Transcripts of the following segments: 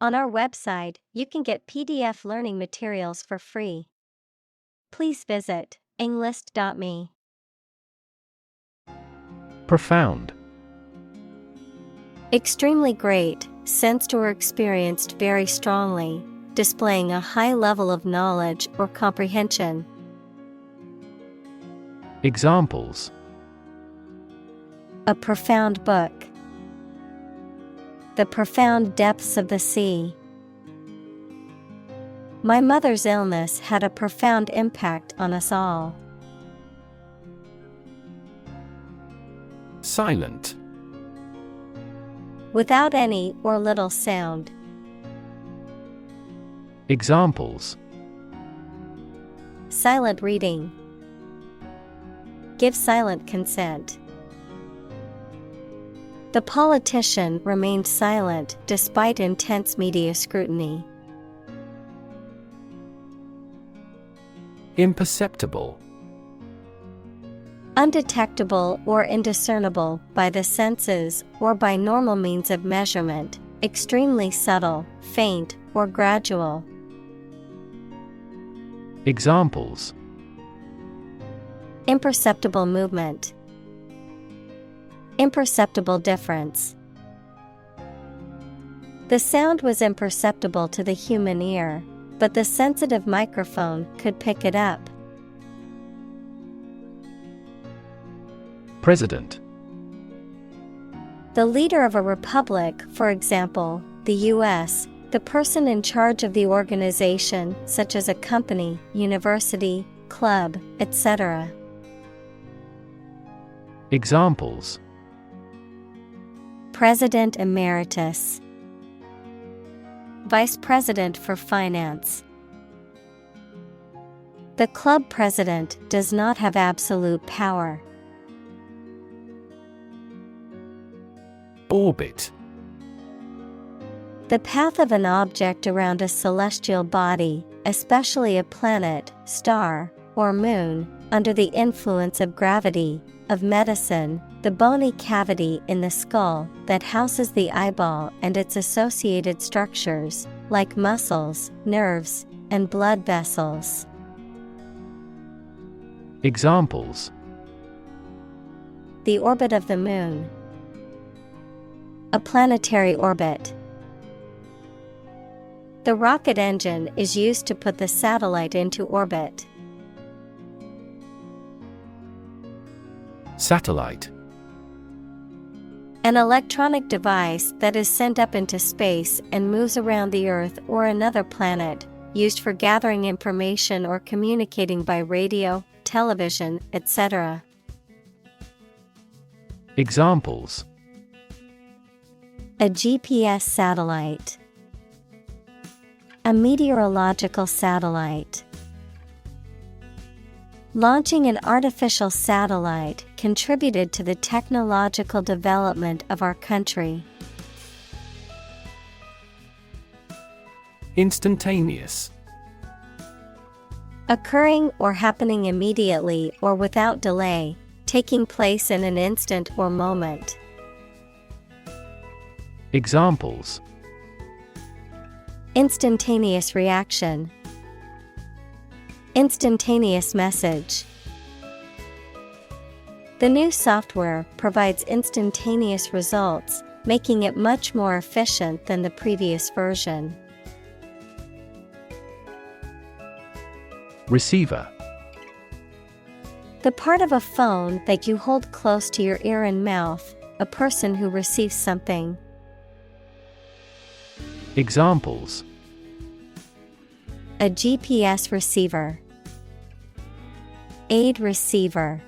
On our website, you can get PDF learning materials for free. Please visit englist.me. Profound. Extremely great, sensed or experienced very strongly, displaying a high level of knowledge or comprehension. Examples: A profound book. The profound depths of the sea. My mother's illness had a profound impact on us all. Silent. Without any or little sound. Examples: Silent reading. Give silent consent. The politician remained silent despite intense media scrutiny. Imperceptible. Undetectable or indiscernible by the senses or by normal means of measurement, extremely subtle, faint, or gradual. Examples: Imperceptible movement. Imperceptible difference. The sound was imperceptible to the human ear, but the sensitive microphone could pick it up. President. The leader of a republic, for example, the U.S., the person in charge of the organization, such as a company, university, club, etc. Examples: President Emeritus. Vice President for Finance. The club president does not have absolute power. Orbit. The path of an object around a celestial body, especially a planet, star, or moon, under the influence of gravity. Of medicine, the bony cavity in the skull that houses the eyeball and its associated structures, like muscles, nerves, and blood vessels. Examples: The orbit of the moon. A planetary orbit. The rocket engine is used to put the satellite into orbit. Satellite. An electronic device that is sent up into space and moves around the Earth or another planet, used for gathering information or communicating by radio, television, etc. Examples: A GPS satellite. A meteorological satellite. Launching an artificial satellite contributed to the technological development of our country. Instantaneous. Occurring or happening immediately or without delay, taking place in an instant or moment. Examples: Instantaneous reaction. Instantaneous message. The new software provides instantaneous results, making it much more efficient than the previous version. Receiver. The part of a phone that you hold close to your ear and mouth, a person who receives something. Examples: A GPS receiver. Aid receiver.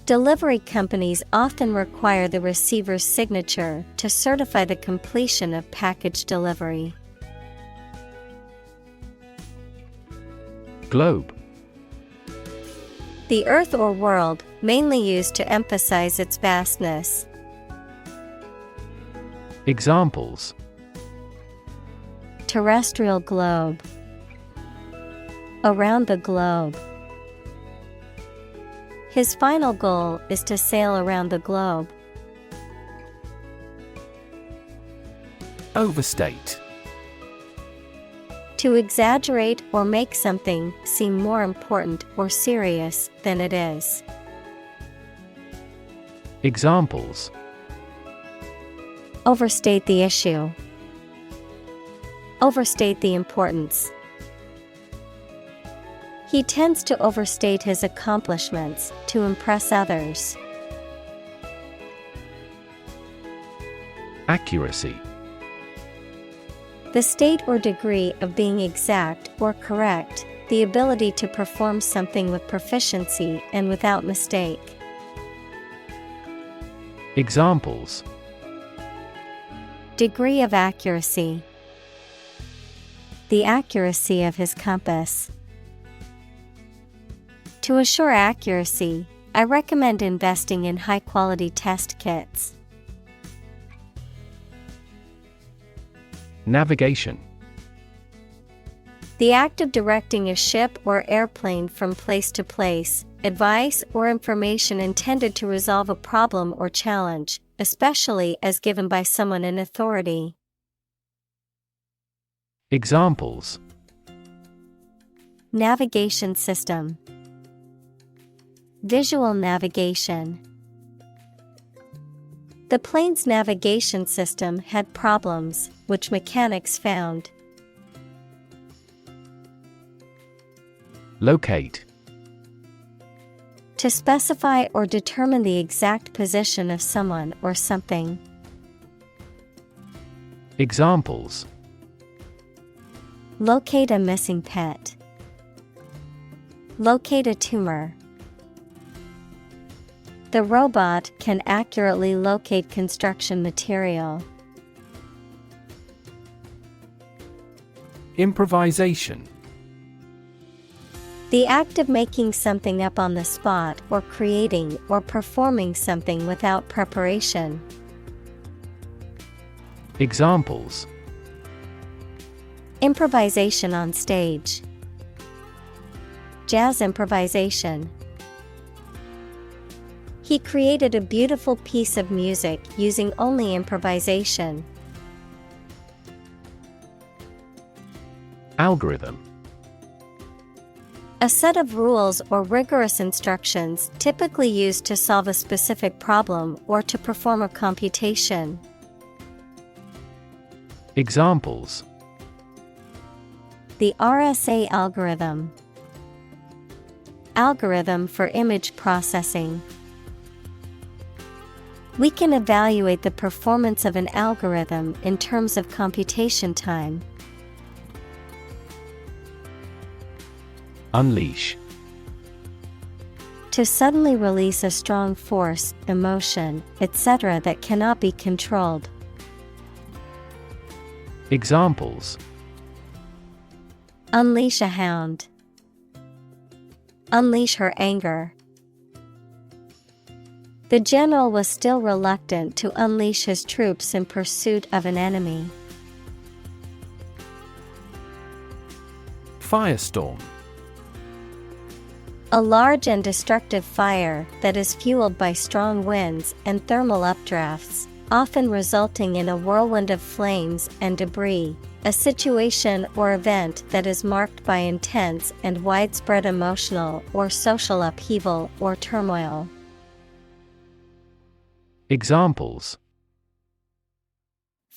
Delivery companies often require the receiver's signature to certify the completion of package delivery. Globe. The Earth or world, mainly used to emphasize its vastness. Examples: Terrestrial globe. Around the globe. His final goal is to sail around the globe. Overstate. To exaggerate or make something seem more important or serious than it is. Examples: Overstate the issue. Overstate the importance. He tends to overstate his accomplishments to impress others. Accuracy. The state or degree of being exact or correct, the ability to perform something with proficiency and without mistake. Examples: Degree of accuracy. The accuracy of his compass. To assure accuracy, I recommend investing in high-quality test kits. Navigation. The act of directing a ship or airplane from place to place, advice or information intended to resolve a problem or challenge, especially as given by someone in authority. Examples: Navigation system. Visual navigation. The plane's navigation system had problems, which mechanics found. Locate. To specify or determine the exact position of someone or something. Examples: Locate a missing pet. Locate a tumor. The robot can accurately locate construction material. Improvisation. The act of making something up on the spot or creating or performing something without preparation. Examples: Improvisation on stage. Jazz improvisation. He created a beautiful piece of music using only improvisation. Algorithm. A set of rules or rigorous instructions typically used to solve a specific problem or to perform a computation. Examples: The RSA algorithm. Algorithm for image processing. We can evaluate the performance of an algorithm in terms of computation time. Unleash. To suddenly release a strong force, emotion, etc. that cannot be controlled. Examples: Unleash a hound. Unleash her anger. The general was still reluctant to unleash his troops in pursuit of an enemy. Firestorm. A large and destructive fire that is fueled by strong winds and thermal updrafts, often resulting in a whirlwind of flames and debris, a situation or event that is marked by intense and widespread emotional or social upheaval or turmoil. Examples: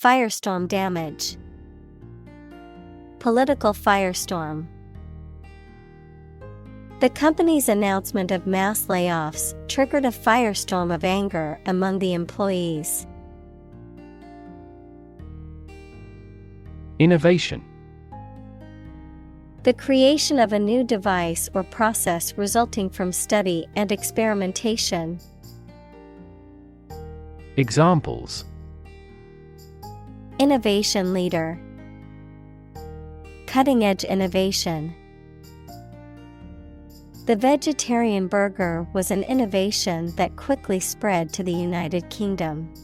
Firestorm damage. Political firestorm. The company's announcement of mass layoffs triggered a firestorm of anger among the employees. Innovation. The creation of a new device or process resulting from study and experimentation. Examples: Innovation leader. Cutting-edge innovation. The vegetarian burger was an innovation that quickly spread to the United Kingdom.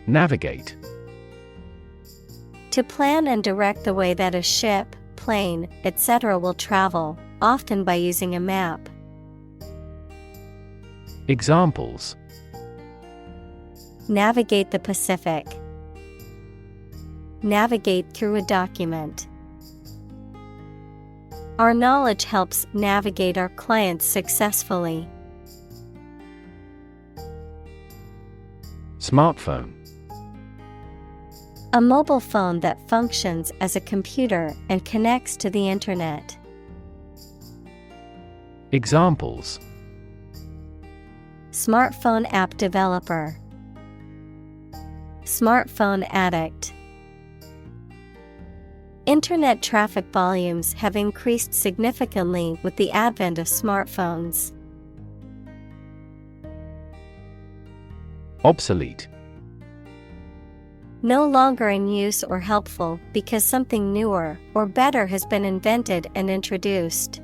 Navigate. To plan and direct the way that a ship, plane, etc. will travel, often by using a map. Navigate the Pacific. Navigate through a document. Our knowledge helps navigate our clients successfully. Smartphone. A mobile phone that functions as a computer and connects to the internet. Examples: Smartphone app developer. Smartphone addict. Internet traffic volumes have increased significantly with the advent of smartphones. Obsolete. No longer in use or helpful because something newer or better has been invented and introduced.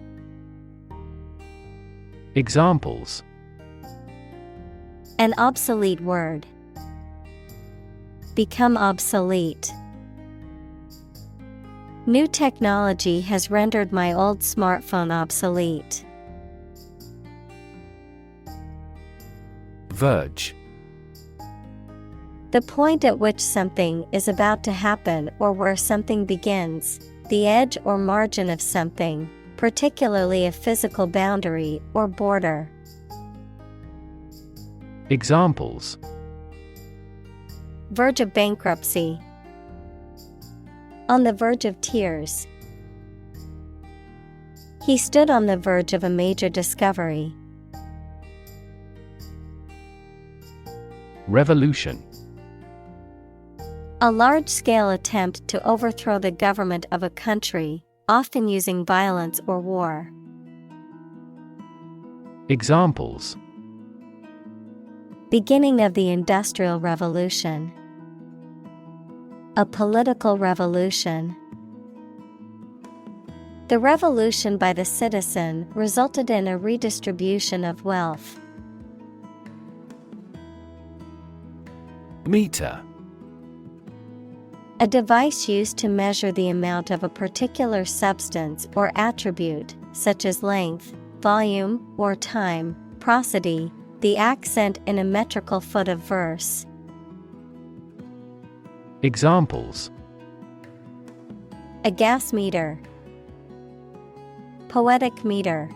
Examples: An obsolete word. Become obsolete. New technology has rendered my old smartphone obsolete. Verge. The point at which something is about to happen or where something begins, the edge or margin of something, particularly a physical boundary or border. Examples: Verge of bankruptcy. On the verge of tears. He stood on the verge of a major discovery. Revolution. A large-scale attempt to overthrow the government of a country, often using violence or war. Examples: Beginning of the Industrial Revolution. A political revolution. The revolution by the citizen resulted in a redistribution of wealth. Meter. A device used to measure the amount of a particular substance or attribute, such as length, volume, or time. Prosody, the accent in a metrical foot of verse. Examples: A gas meter. Poetic meter.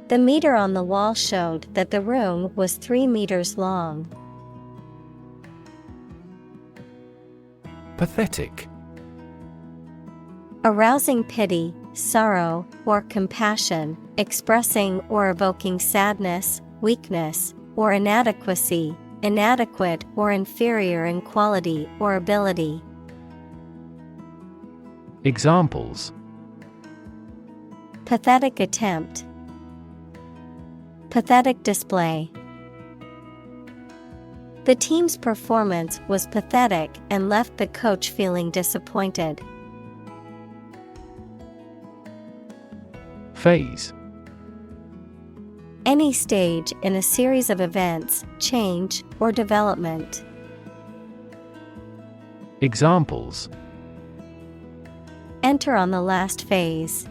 The meter on the wall showed that the room was 3 meters long. Pathetic. Arousing pity, sorrow, or compassion, expressing or evoking sadness, weakness, or inadequacy, inadequate or inferior in quality or ability. Examples: Pathetic attempt. Pathetic display. The team's performance was pathetic and left the coach feeling disappointed. Phase. Any stage in a series of events, change, or development. Examples: Enter on the last phase.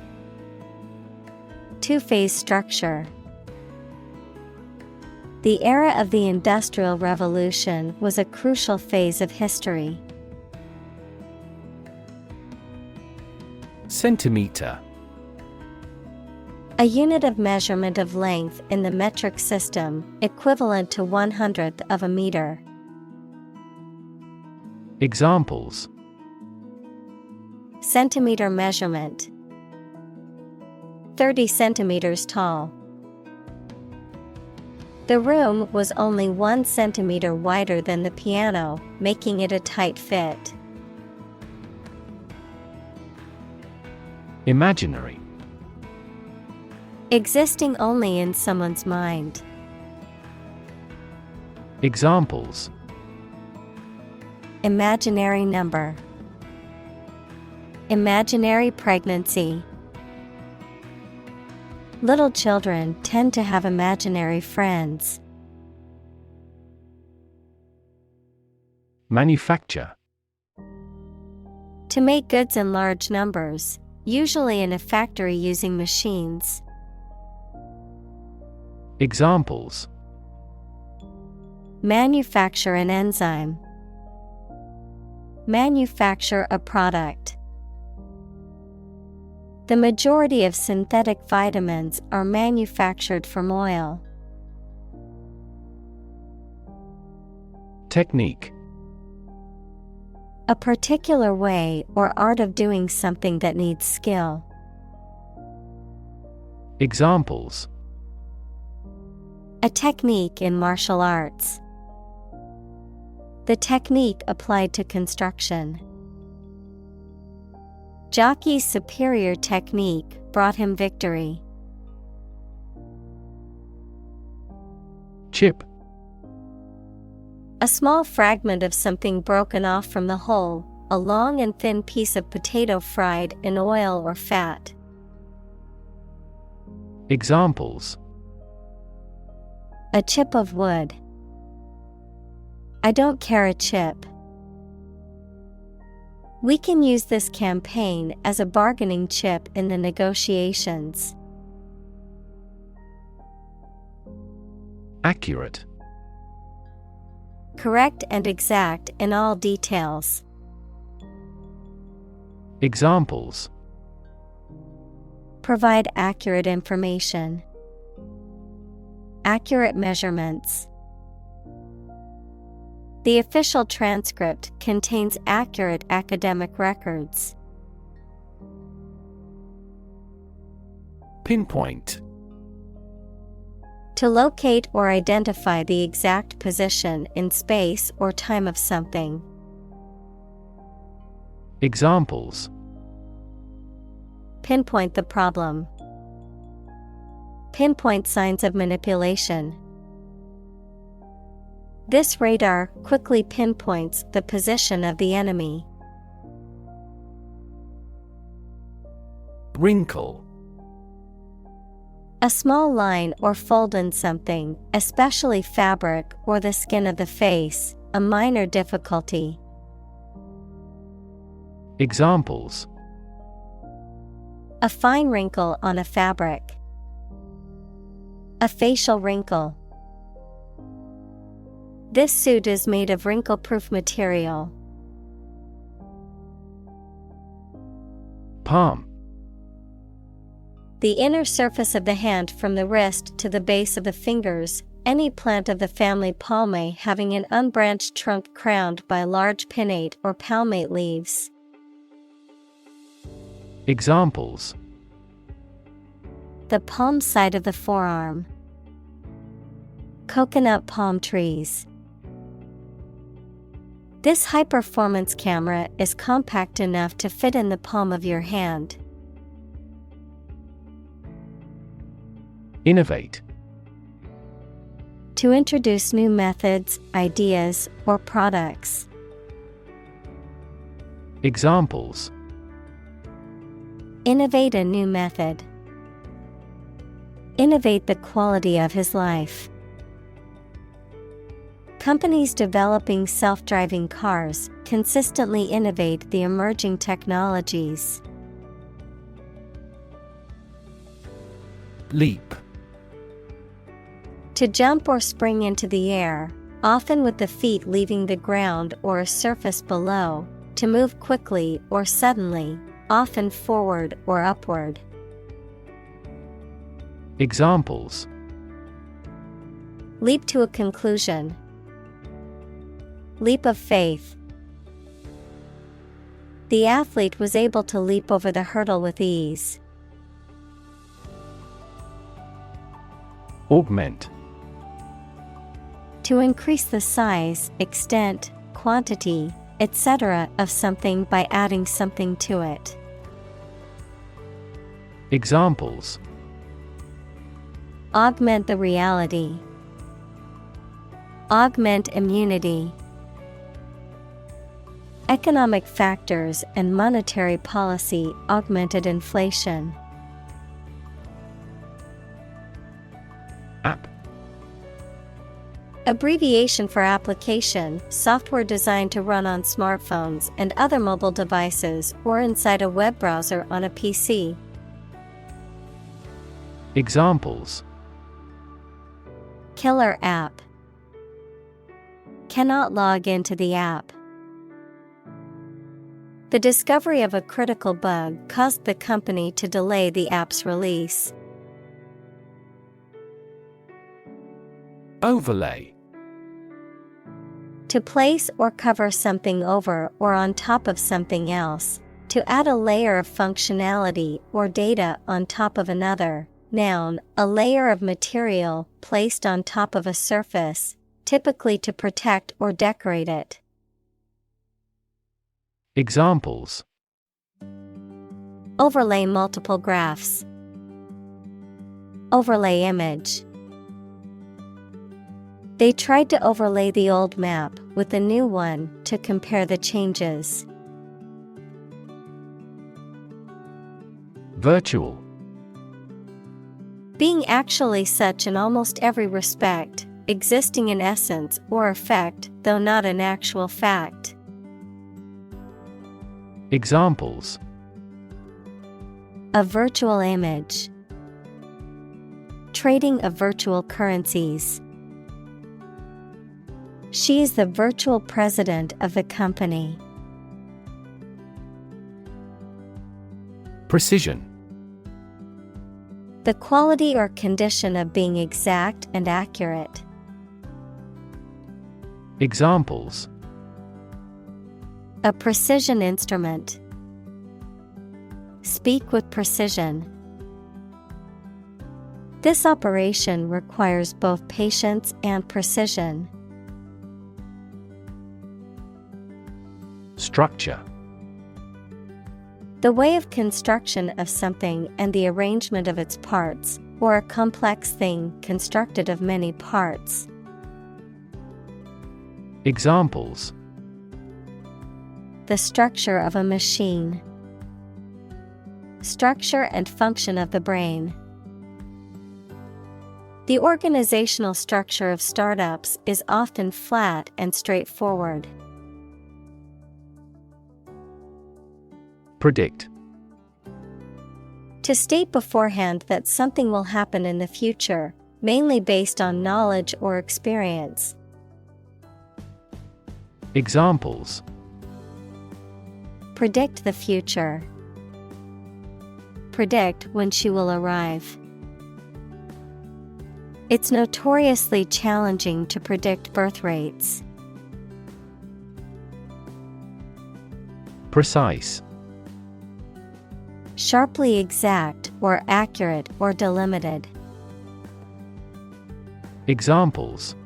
Two-phase structure. The era of the Industrial Revolution was a crucial phase of history. Centimeter. A unit of measurement of length in the metric system, equivalent to 1/100th of a meter. Examples: Centimeter measurement. 30 centimeters tall. The room was only 1 centimeter wider than the piano, making it a tight fit. Imaginary. Existing only in someone's mind. Examples: Imaginary number. Imaginary pregnancy. Little children tend to have imaginary friends. Manufacture. To make goods in large numbers, usually in a factory using machines. Examples: Manufacture an enzyme. Manufacture a product. The majority of synthetic vitamins are manufactured from oil. Technique. A particular way or art of doing something that needs skill. Examples. A technique in martial arts. The technique applied to construction. Jockey's superior technique brought him victory. Chip. A small fragment of something broken off from the whole, a long and thin piece of potato fried in oil or fat. Examples. A chip of wood. I don't care a chip. We can use this campaign as a bargaining chip in the negotiations. Accurate. Correct and exact in all details. Examples. Provide accurate information. Accurate measurements. The official transcript contains accurate academic records. Pinpoint. To locate or identify the exact position in space or time of something. Examples. Pinpoint the problem. Pinpoint signs of manipulation. This radar quickly pinpoints the position of the enemy. Wrinkle. A small line or fold in something, especially fabric or the skin of the face, a minor difficulty. Examples. A fine wrinkle on a fabric. A facial wrinkle. This suit is made of wrinkle-proof material. Palm. The inner surface of the hand from the wrist to the base of the fingers, any plant of the family Palmae having an unbranched trunk crowned by large pinnate or palmate leaves. Examples. The palm side of the forearm. Coconut palm trees. This high-performance camera is compact enough to fit in the palm of your hand. Innovate. To introduce new methods, ideas, or products. Examples. Innovate a new method. Innovate the quality of his life. Companies developing self-driving cars consistently innovate the emerging technologies. Leap. To jump or spring into the air, often with the feet leaving the ground or a surface below, to move quickly or suddenly, often forward or upward. Examples. Leap to a conclusion. Leap of faith. The athlete was able to leap over the hurdle with ease. Augment. To increase the size, extent, quantity, etc. of something by adding something to it. Examples. Augment the reality. Augment immunity. Economic factors and monetary policy augmented inflation. App. Abbreviation for application, software designed to run on smartphones and other mobile devices or inside a web browser on a PC. Examples. Killer app. cannot log into the app. The discovery of a critical bug caused the company to delay the app's release. Overlay. To place or cover something over or on top of something else. To add a layer of functionality or data on top of another. Noun, a layer of material placed on top of a surface, typically to protect or decorate it. Examples: Overlay multiple graphs. Overlay image. They tried to overlay the old map with the new one to compare the changes. Virtual. Being actually such in almost every respect, existing in essence or effect, though not an actual fact. Examples: A virtual image. Trading of virtual currencies. She is the virtual president of the company. Precision. The quality or condition of being exact and accurate. Examples: A precision instrument. Speak with precision. This operation requires both patience and precision. Structure. The way of construction of something and the arrangement of its parts, or a complex thing constructed of many parts. Examples: The structure of a machine. Structure and function of the brain. The organizational structure of startups is often flat and straightforward. Predict. To state beforehand that something will happen in the future, mainly based on knowledge or experience. Examples: Predict the future. Predict when she will arrive. It's notoriously challenging to predict birth rates. Precise. Sharply exact or accurate or delimited. Examples: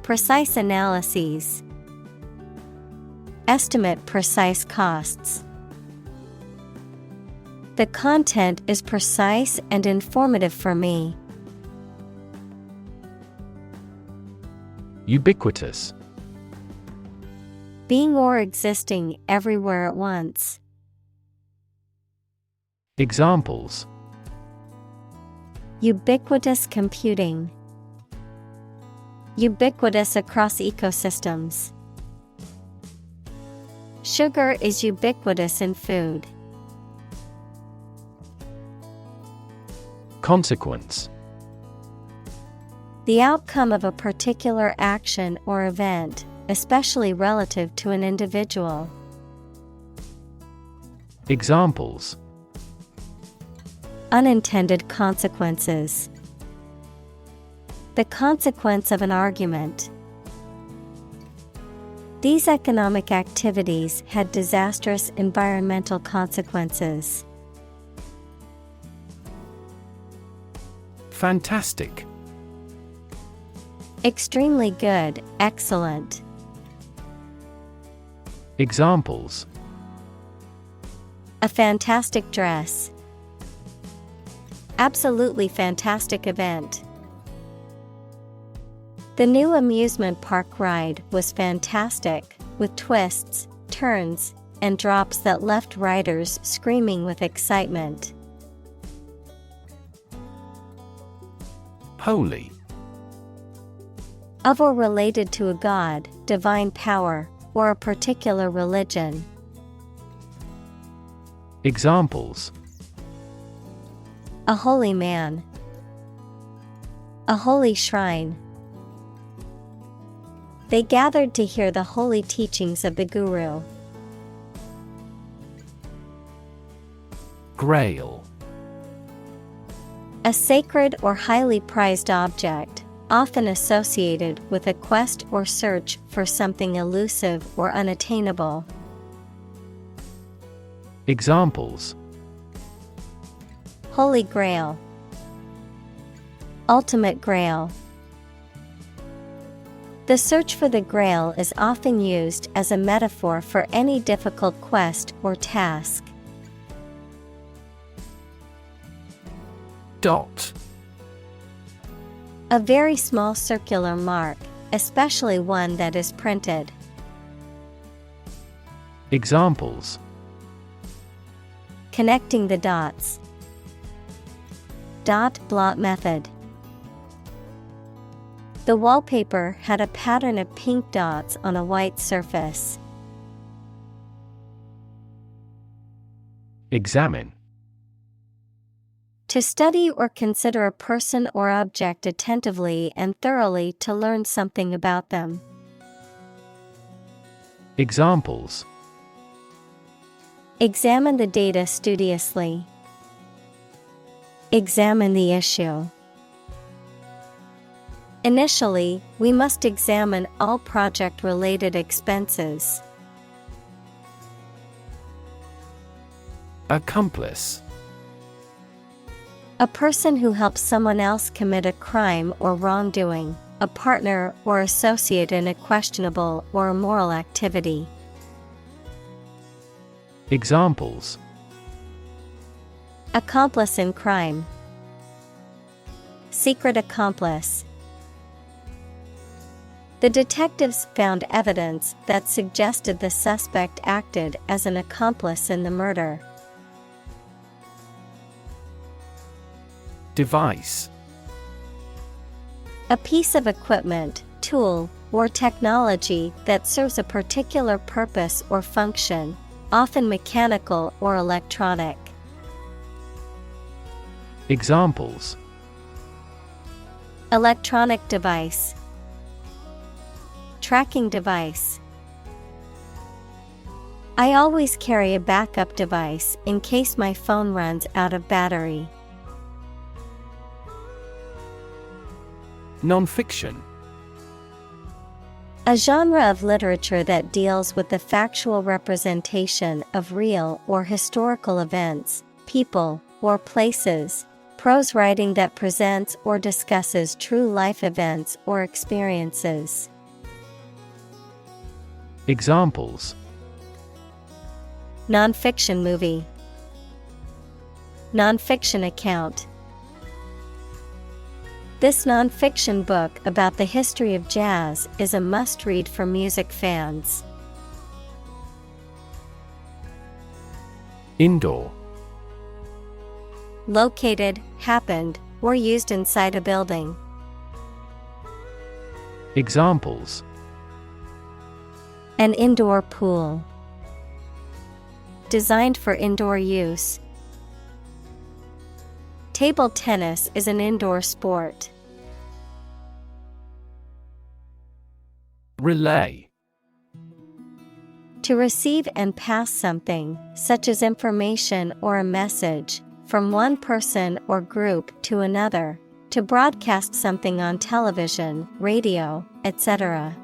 Precise analyses. Estimate precise costs. The content is precise and informative for me. Ubiquitous. Being or existing everywhere at once. Examples: Ubiquitous computing. Ubiquitous across ecosystems. Sugar is ubiquitous in food. Consequence. The outcome of a particular action or event, especially relative to an individual. Examples: Unintended consequences. The consequence of an argument. These economic activities had disastrous environmental consequences. Fantastic. Extremely good, excellent. Examples: A fantastic dress. Absolutely fantastic event. The new amusement park ride was fantastic, with twists, turns, and drops that left riders screaming with excitement. Holy. Of or related to a god, divine power, or a particular religion. Examples: A holy man. A holy shrine. They gathered to hear the holy teachings of the Guru. Grail. A sacred or highly prized object, often associated with a quest or search for something elusive or unattainable. Examples: Holy Grail, Ultimate Grail. The search for the Grail is often used as a metaphor for any difficult quest or task. Dot. A very small circular mark, especially one that is printed. Examples: Connecting the dots. Dot blot method. The wallpaper had a pattern of pink dots on a white surface. Examine. To study or consider a person or object attentively and thoroughly to learn something about them. Examples: Examine the data studiously. Examine the issue. Initially, we must examine all project-related expenses. Accomplice. A person who helps someone else commit a crime or wrongdoing, a partner or associate in a questionable or immoral activity. Examples: Accomplice in crime. Secret accomplice. The detectives found evidence that suggested the suspect acted as an accomplice in the murder. Device. A piece of equipment, tool, or technology that serves a particular purpose or function, often mechanical or electronic. Examples: Electronic device. Tracking device. I always carry a backup device in case my phone runs out of battery. Nonfiction. A genre of literature that deals with the factual representation of real or historical events, people, or places. Prose writing that presents or discusses true life events or experiences. Examples: Nonfiction movie. Nonfiction account. This nonfiction book about the history of jazz is a must-read for music fans. Indoor. Located, happened, or used inside a building. Examples: An indoor pool. Designed for indoor use. Table tennis is an indoor sport. Relay. To receive and pass something, such as information or a message, from one person or group to another. To broadcast something on television, radio, etc.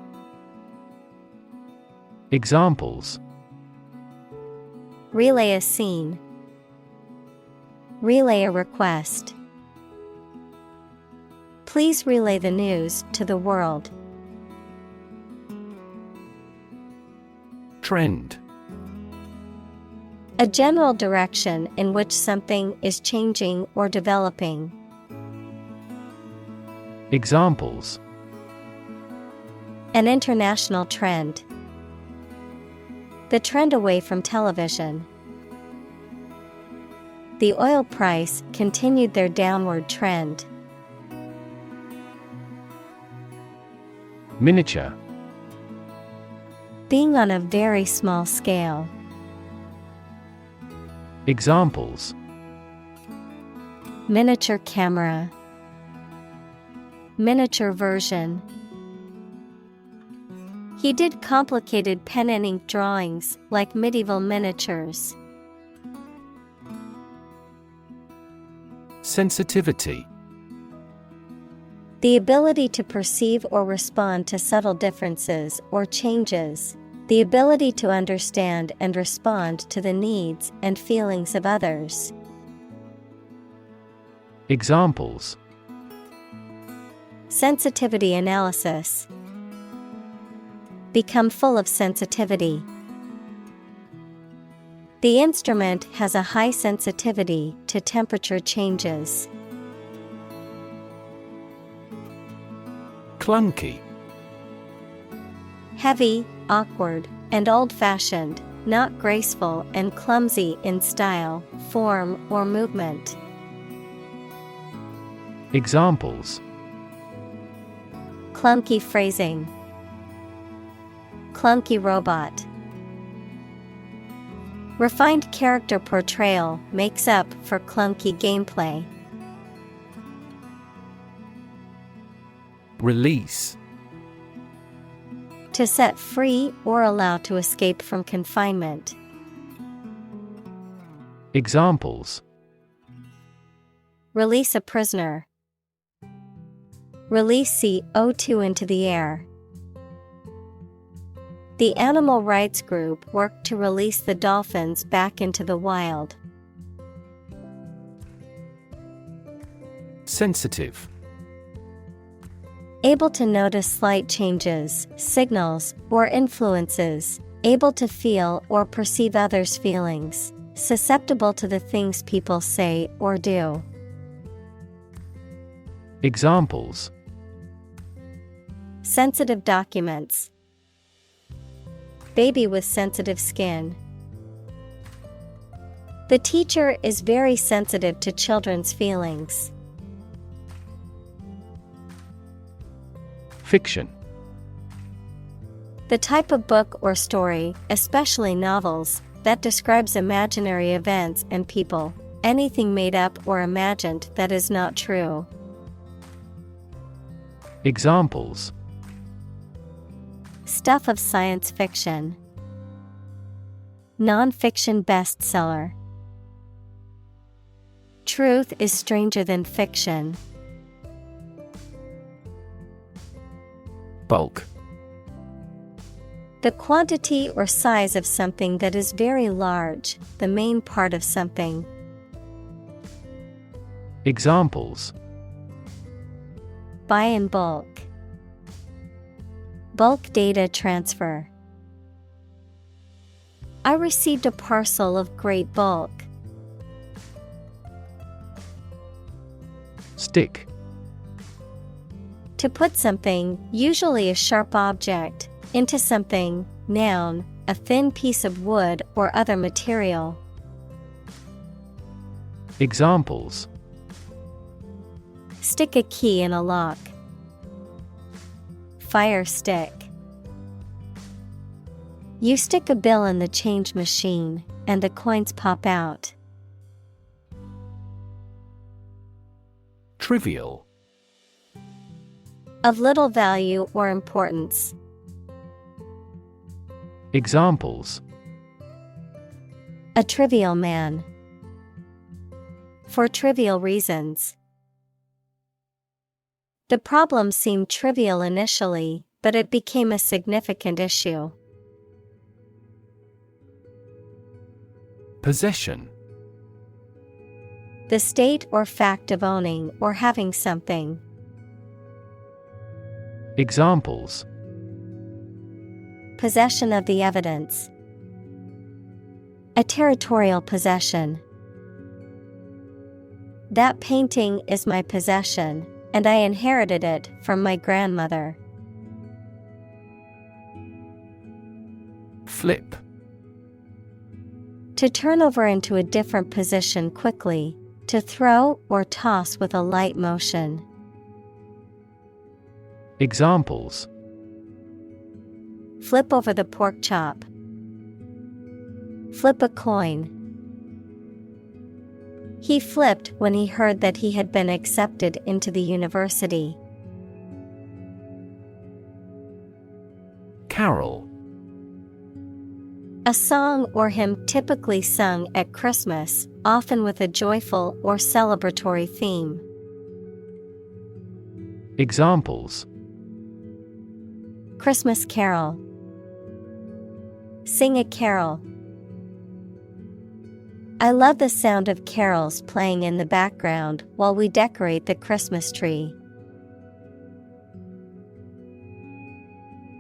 Examples: Relay a scene. Relay a request. Please relay the news to the world. Trend. A general direction in which something is changing or developing. Examples: An international trend. The trend away from television. The oil price continued their downward trend. Miniature. Being on a very small scale. Examples: Miniature camera. Miniature version. He did complicated pen and ink drawings like medieval miniatures. Sensitivity. The ability to perceive or respond to subtle differences or changes. The ability to understand and respond to the needs and feelings of others. Examples: sensitivity analysis. Become full of sensitivity. The instrument has a high sensitivity to temperature changes. Clunky. Heavy, awkward, and old-fashioned, not graceful and clumsy in style, form, or movement. Examples: clunky phrasing. Clunky robot. Refined character portrayal makes up for clunky gameplay. Release. To set free or allow to escape from confinement. Examples: release a prisoner. Release CO2 into the air. The animal rights group worked to release the dolphins back into the wild. Sensitive. Able to notice slight changes, signals, or influences. Able to feel or perceive others' feelings. Susceptible to the things people say or do. Examples: sensitive documents. Baby with sensitive skin. The teacher is very sensitive to children's feelings. Fiction. The type of book or story, especially novels, that describes imaginary events and people. Anything made up or imagined that is not true. Examples: stuff of science fiction. Non-fiction bestseller. Truth is stranger than fiction. Bulk. The quantity or size of something that is very large, the main part of something. Examples: buy in bulk. Bulk data transfer. I received a parcel of great bulk. Stick. To put something, usually a sharp object, into something, noun, a thin piece of wood or other material. Examples: stick a key in a lock. Fire stick. You stick a bill in the change machine, and the coins pop out. Trivial. Of little value or importance. Examples: a trivial man. For trivial reasons. The problem seemed trivial initially, but it became a significant issue. Possession. The state or fact of owning or having something. Examples: possession of the evidence. A territorial possession. That painting is my possession, and I inherited it from my grandmother. Flip. To turn over into a different position quickly, to throw or toss with a light motion. Examples: flip over the pork chop. Flip a coin. He flipped when he heard that he had been accepted into the university. Carol. A song or hymn typically sung at Christmas, often with a joyful or celebratory theme. Examples: Christmas carol. Sing a carol. I love the sound of carols playing in the background while we decorate the Christmas tree.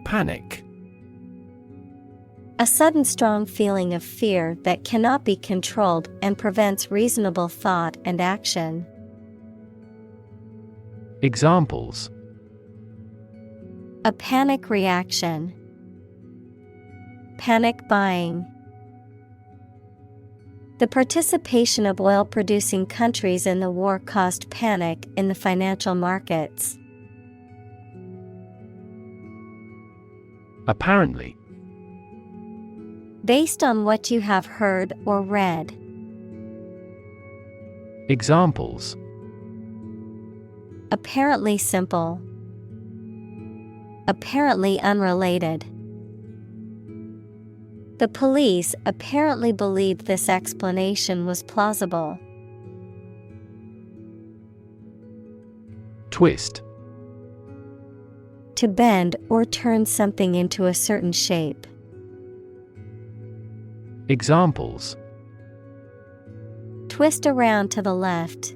Panic. A sudden strong feeling of fear that cannot be controlled and prevents reasonable thought and action. Examples: A panic reaction. Panic buying. The participation of oil-producing countries in the war caused panic in the financial markets. Apparently. Based on what you have heard or read. Examples: Apparently simple. Apparently unrelated. The police apparently believed this explanation was plausible. Twist. To bend or turn something into a certain shape. Examples: Twist around to the left.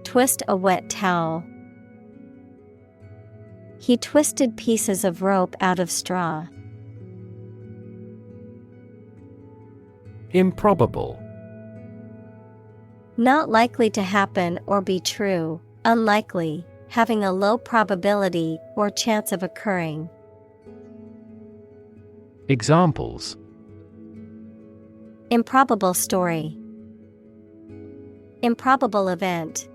Twist a wet towel. He twisted pieces of rope out of straw. Improbable. Not likely to happen or be true, unlikely, having a low probability or chance of occurring. Examples: Improbable story. Improbable event.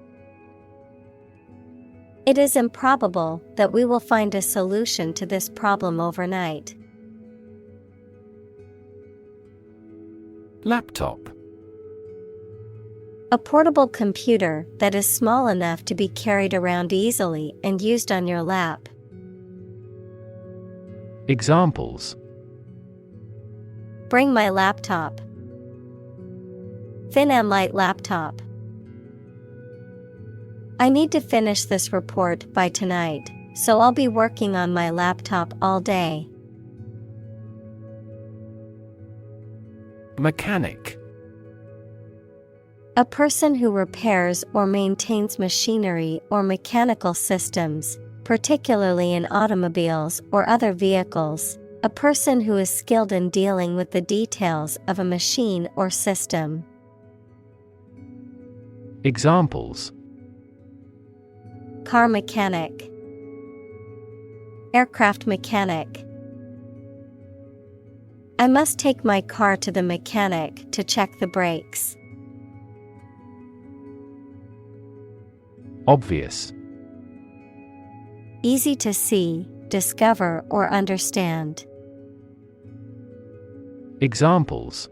It is improbable that we will find a solution to this problem overnight. Laptop. A portable computer that is small enough to be carried around easily and used on your lap. Examples: Bring my laptop. Thin and light laptop. I need to finish this report by tonight, so I'll be working on my laptop all day. Mechanic. A person who repairs or maintains machinery or mechanical systems, particularly in automobiles or other vehicles. A person who is skilled in dealing with the details of a machine or system. Examples: Car mechanic. Aircraft mechanic. I must take my car to the mechanic to check the brakes. Obvious. Easy to see, discover, or understand. Examples: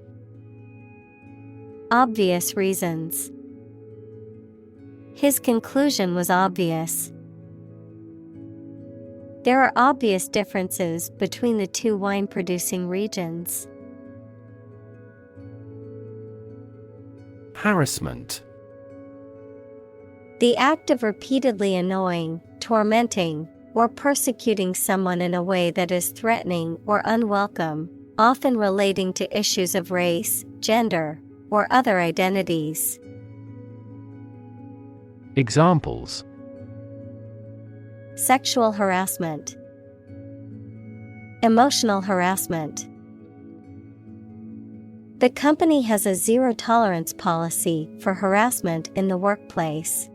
Obvious reasons. His conclusion was obvious. There are obvious differences between the two wine-producing regions. Harassment. The act of repeatedly annoying, tormenting, or persecuting someone in a way that is threatening or unwelcome, often relating to issues of race, gender, or other identities. Examples: Sexual harassment. Emotional harassment. The company has a zero-tolerance policy for harassment in the workplace.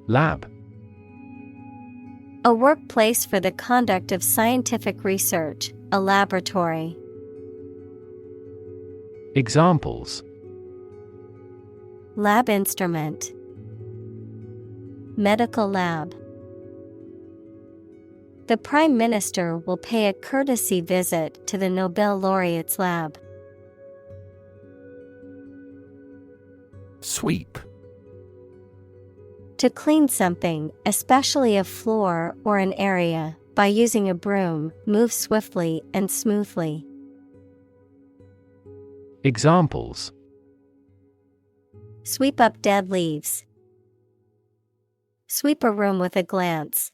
Lab. A workplace for the conduct of scientific research, a laboratory. Examples: Lab instrument. Medical lab. The Prime Minister will pay a courtesy visit to the Nobel laureate's lab. Sweep. To clean something, especially a floor or an area, by using a broom, move swiftly and smoothly. Examples: Sweep up dead leaves. Sweep a room with a glance.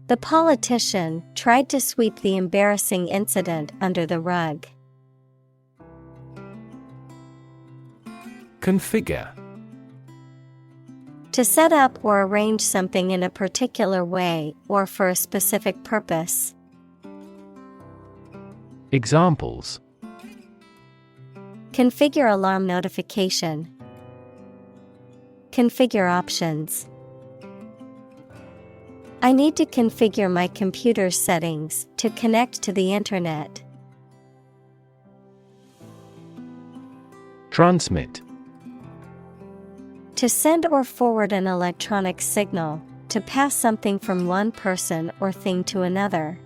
The politician tried to sweep the embarrassing incident under the rug. Configure. To set up or arrange something in a particular way or for a specific purpose. Examples: Configure alarm notification. Configure options. I need to configure my computer's settings to connect to the internet. Transmit. To send or forward an electronic signal, to pass something from one person or thing to another.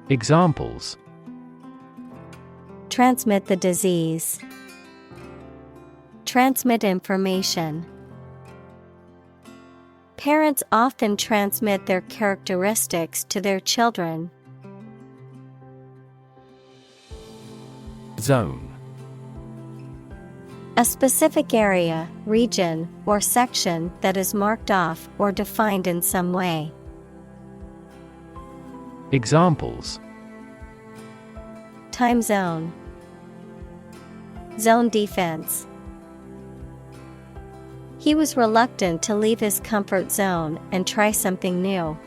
Examples: Transmit the disease. Transmit information. Parents often transmit their characteristics to their children. Zone. A specific area, region, or section that is marked off or defined in some way. Examples: Time zone. Zone defense. He was reluctant to leave his comfort zone and try something new.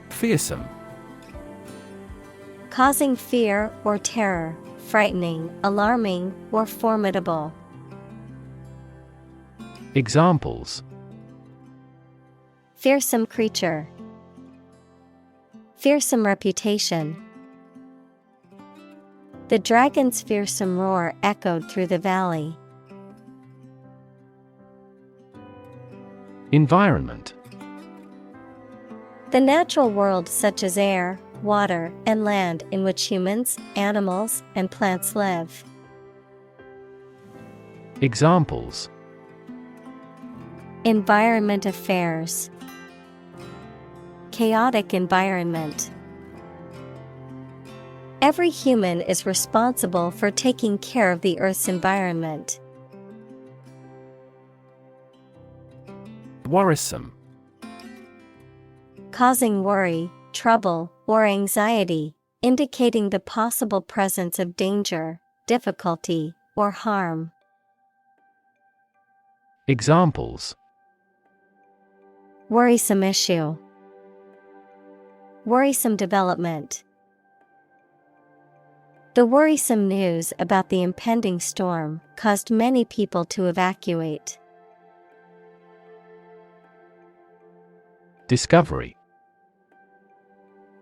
Fearsome. Causing fear or terror, frightening, alarming, or formidable. Examples: Fearsome creature. Fearsome reputation. The dragon's fearsome roar echoed through the valley. Environment. The natural world such as air, water, and land in which humans, animals, and plants live. Examples: Environment affairs. Chaotic environment. Every human is responsible for taking care of the Earth's environment. Worrisome. Causing worry, trouble, or anxiety, indicating the possible presence of danger, difficulty, or harm. Examples: Worrisome issue. Worrisome development. The worrisome news about the impending storm caused many people to evacuate. Discovery.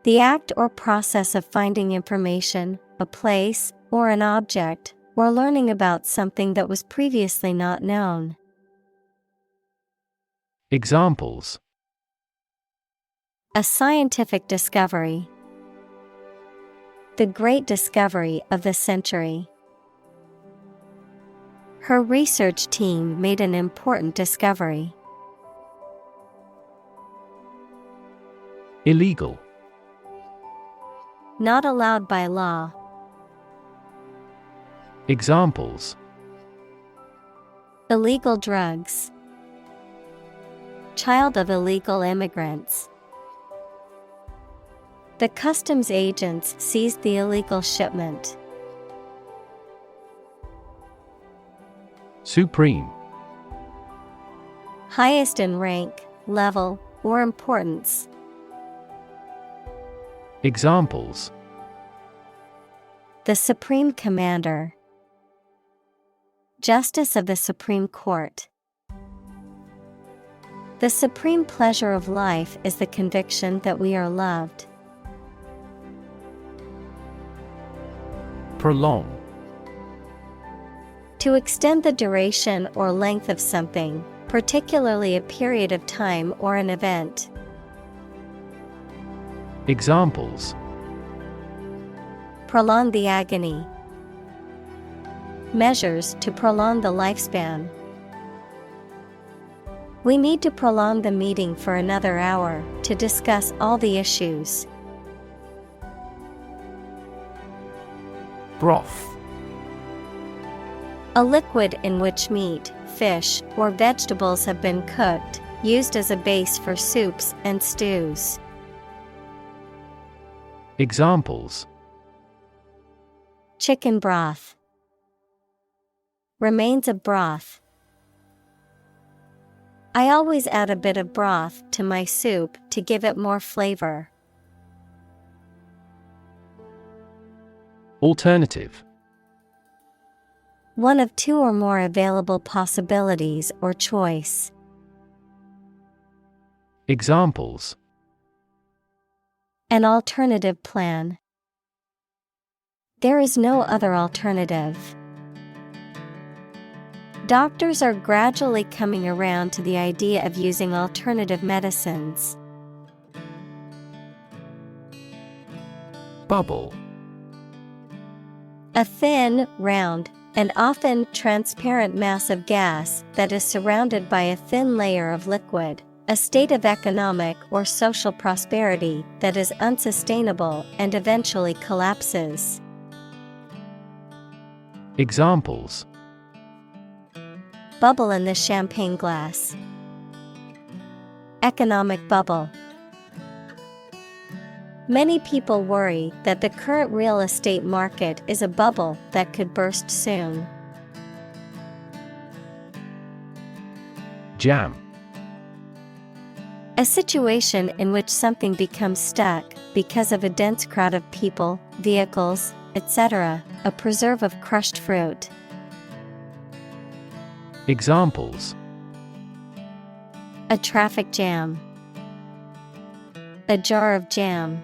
The act or process of finding information, a place, or an object, or learning about something that was previously not known. Examples: A scientific discovery. The great discovery of the century. Her research team made an important discovery. Illegal. Not allowed by law. Examples: Illegal drugs. Child of illegal immigrants. The customs agents seized the illegal shipment. Supreme. Highest in rank, level, or importance. Examples: The Supreme Commander. Justice of the Supreme Court. The supreme pleasure of life is the conviction that we are loved. Prolong. To extend the duration or length of something, particularly a period of time or an event. Examples: Prolong the agony. Measures to prolong the lifespan. We need to prolong the meeting for another hour to discuss all the issues. Broth. A liquid in which meat, fish, or vegetables have been cooked, used as a base for soups and stews. Examples: Chicken broth. Remains of broth. I always add a bit of broth to my soup to give it more flavor. Alternative. One of two or more available possibilities or choice. Examples: An alternative plan. There is no other alternative. Doctors are gradually coming around to the idea of using alternative medicines. Bubble. A thin, round, and often transparent mass of gas that is surrounded by a thin layer of liquid, a state of economic or social prosperity that is unsustainable and eventually collapses. Examples: Bubble in the champagne glass. Economic bubble. Many people worry that the current real estate market is a bubble that could burst soon. Jam. A situation in which something becomes stuck because of a dense crowd of people, vehicles, etc., a preserve of crushed fruit. Examples: A traffic jam. A jar of jam.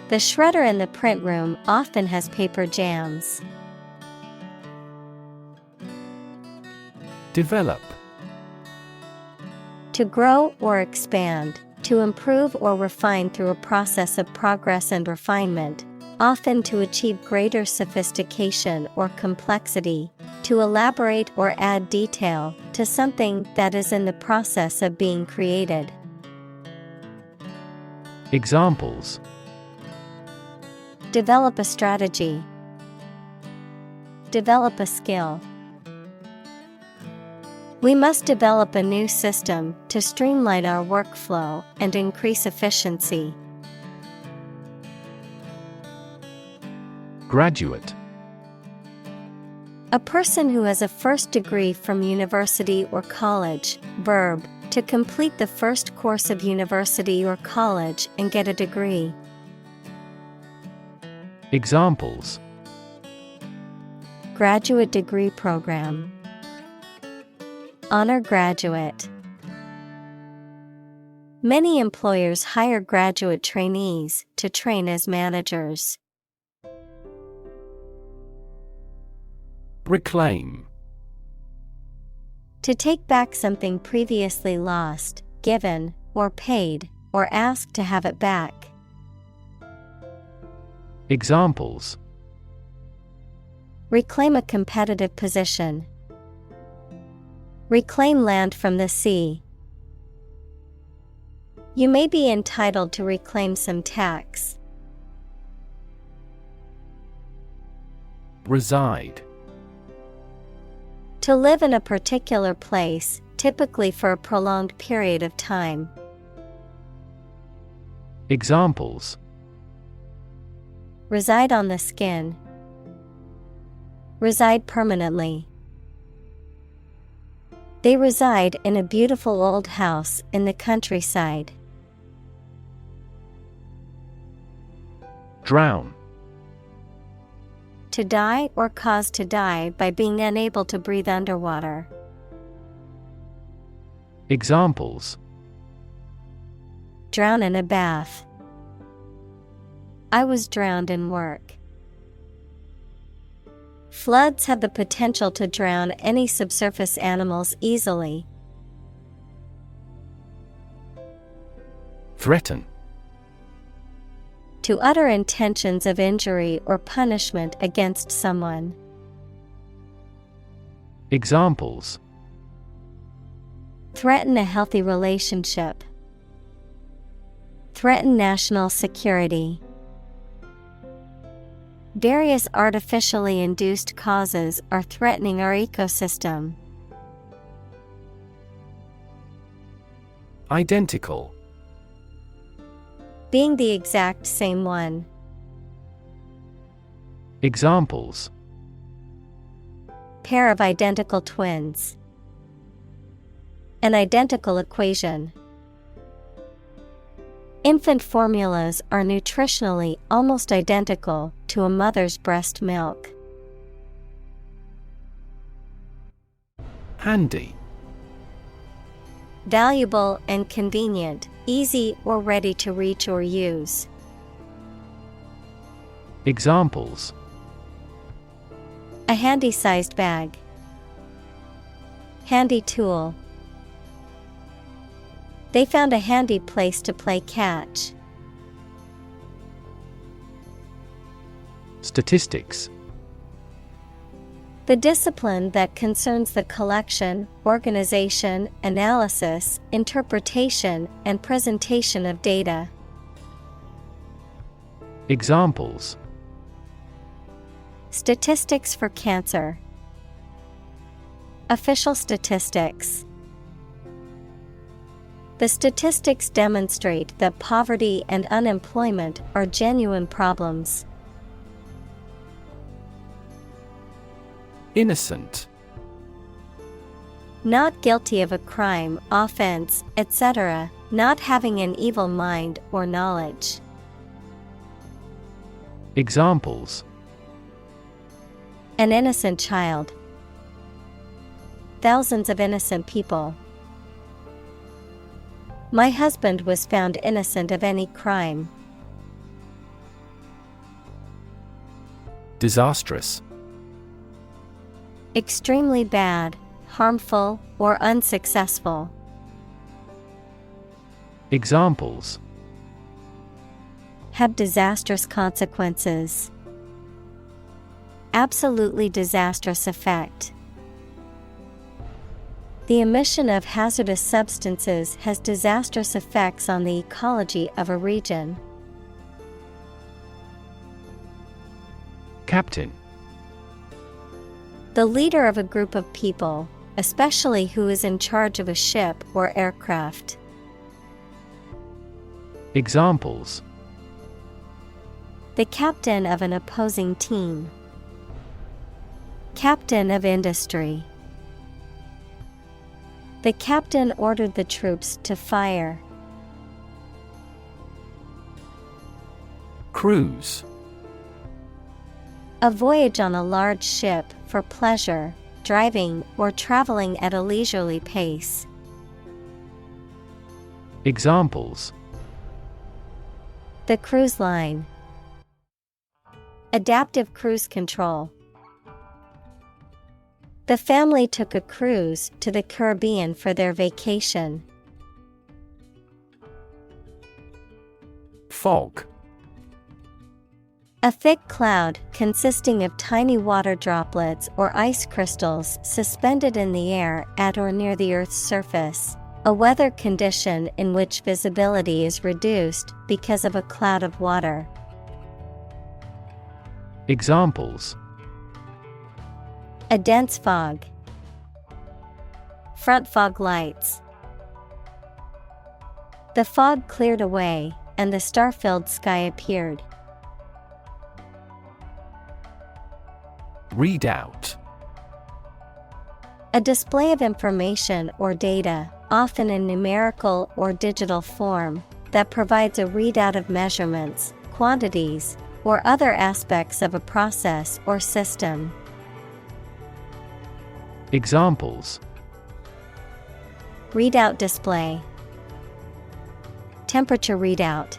The shredder in the print room often has paper jams. Develop. To grow or expand, to improve or refine through a process of progress and refinement, often to achieve greater sophistication or complexity, to elaborate or add detail to something that is in the process of being created. Examples: Develop a strategy. Develop a skill. We must develop a new system to streamline our workflow and increase efficiency. Graduate. A person who has a first degree from university or college. Verb, to complete the first course of university or college and get a degree. Examples: Graduate degree program. Honor graduate. Many employers hire graduate trainees to train as managers. Reclaim. To take back something previously lost, given, or paid, or ask to have it back. Examples: Reclaim a competitive position. Reclaim land from the sea. You may be entitled to reclaim some tax. Reside. To live in a particular place, typically for a prolonged period of time. Examples: Reside on the skin. Reside permanently. They reside in a beautiful old house in the countryside. Drown. To die or cause to die by being unable to breathe underwater. Examples: Drown in a bath. I was drowned in work. Floods have the potential to drown any subsurface animals easily. Threaten. To utter intentions of injury or punishment against someone. Examples: Threaten a healthy relationship. Threaten national security. Various artificially induced causes are threatening our ecosystem. Identical. Being the exact same one. Examples: Pair of identical twins. An identical equation. Infant formulas are nutritionally almost identical to a mother's breast milk. Handy. Valuable and convenient, easy or ready to reach or use. Examples: A handy-sized bag. Handy tool. They found a handy place to play catch. Statistics. The discipline that concerns the collection, organization, analysis, interpretation, and presentation of data. Examples: Statistics for cancer. Official statistics. The statistics demonstrate that poverty and unemployment are genuine problems. Innocent. Not guilty of a crime, offense, etc., not having an evil mind or knowledge. Examples: An innocent child. Thousands of innocent people. My husband was found innocent of any crime. Disastrous. Extremely bad, harmful, or unsuccessful. Examples: Have disastrous consequences. Absolutely disastrous effect. The emission of hazardous substances has disastrous effects on the ecology of a region. Captain. The leader of a group of people, especially who is in charge of a ship or aircraft. Examples: The captain of an opposing team. Captain of industry. The captain ordered the troops to fire. Cruise. A voyage on a large ship for pleasure, driving, or traveling at a leisurely pace. Examples: The cruise line. Adaptive cruise control. The family took a cruise to the Caribbean for their vacation. Fog. A thick cloud consisting of tiny water droplets or ice crystals suspended in the air at or near the Earth's surface. A weather condition in which visibility is reduced because of a cloud of water. Examples: A dense fog. Front fog lights. The fog cleared away, and the star-filled sky appeared. Readout. A display of information or data, often in numerical or digital form, that provides a readout of measurements, quantities, or other aspects of a process or system. Examples: Readout display. Temperature readout.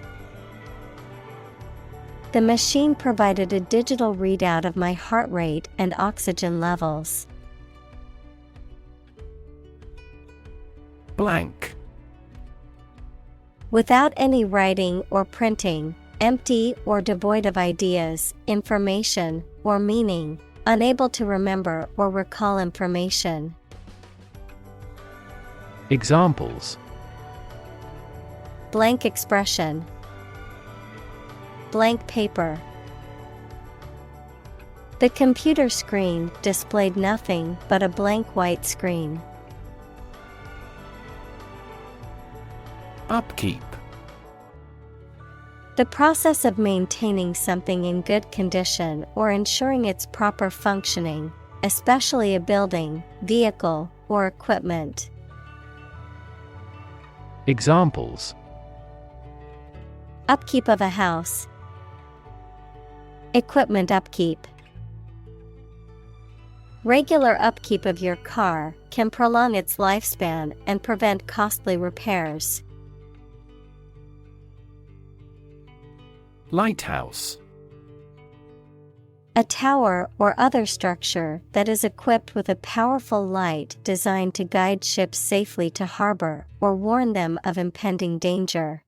The machine provided a digital readout of my heart rate and oxygen levels. Blank. Without any writing or printing, empty or devoid of ideas, information, or meaning, unable to remember or recall information. Examples: blank expression, blank paper. The computer screen displayed nothing but a blank white screen. Upkeep. The process of maintaining something in good condition or ensuring its proper functioning, especially a building, vehicle, or equipment. Examples: upkeep of a house, equipment upkeep. Regular upkeep of your car can prolong its lifespan and prevent costly repairs. Lighthouse. A tower or other structure that is equipped with a powerful light designed to guide ships safely to harbor or warn them of impending danger.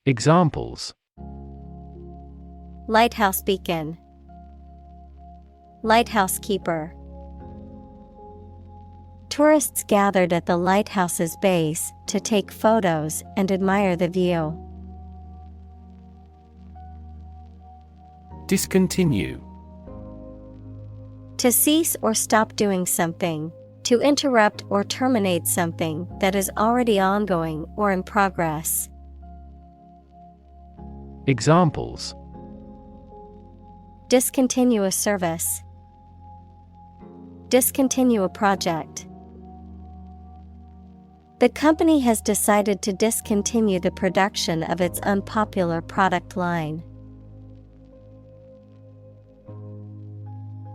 Examples: lighthouse beacon, lighthouse keeper. Tourists gathered at the lighthouse's base to take photos and admire the view. Discontinue. To cease or stop doing something, to interrupt or terminate something that is already ongoing or in progress. Examples: discontinue a service, discontinue a project. The company has decided to discontinue the production of its unpopular product line.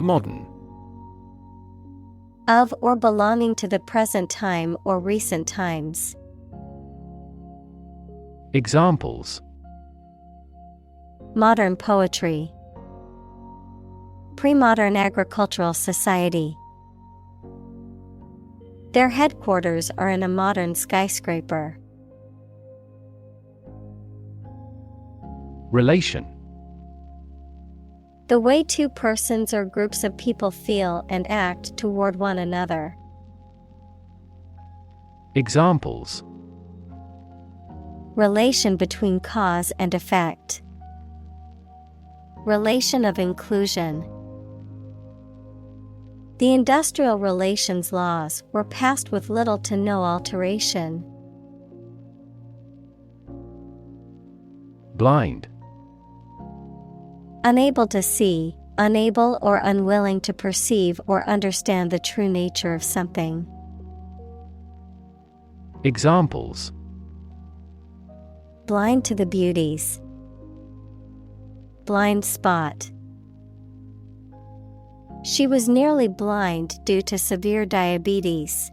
Modern. Of or belonging to the present time or recent times. Examples: modern poetry, pre-modern agricultural society. Their headquarters are in a modern skyscraper. Relation. The way two persons or groups of people feel and act toward one another. Examples: relation between cause and effect. Relation of inclusion. The industrial relations laws were passed with little to no alteration. Blind. Unable to see, unable or unwilling to perceive or understand the true nature of something. Examples: blind to the beauties, blind spot. She was nearly blind due to severe diabetes.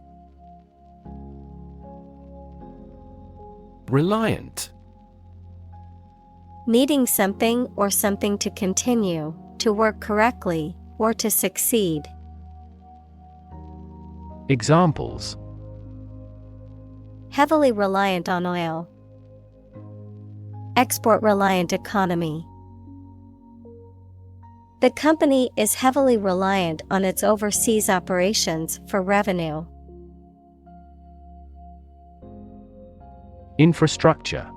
Reliant. Needing something or something to continue, to work correctly, or to succeed. Examples: heavily reliant on oil. Export-reliant economy. The company is heavily reliant on its overseas operations for revenue. Infrastructure.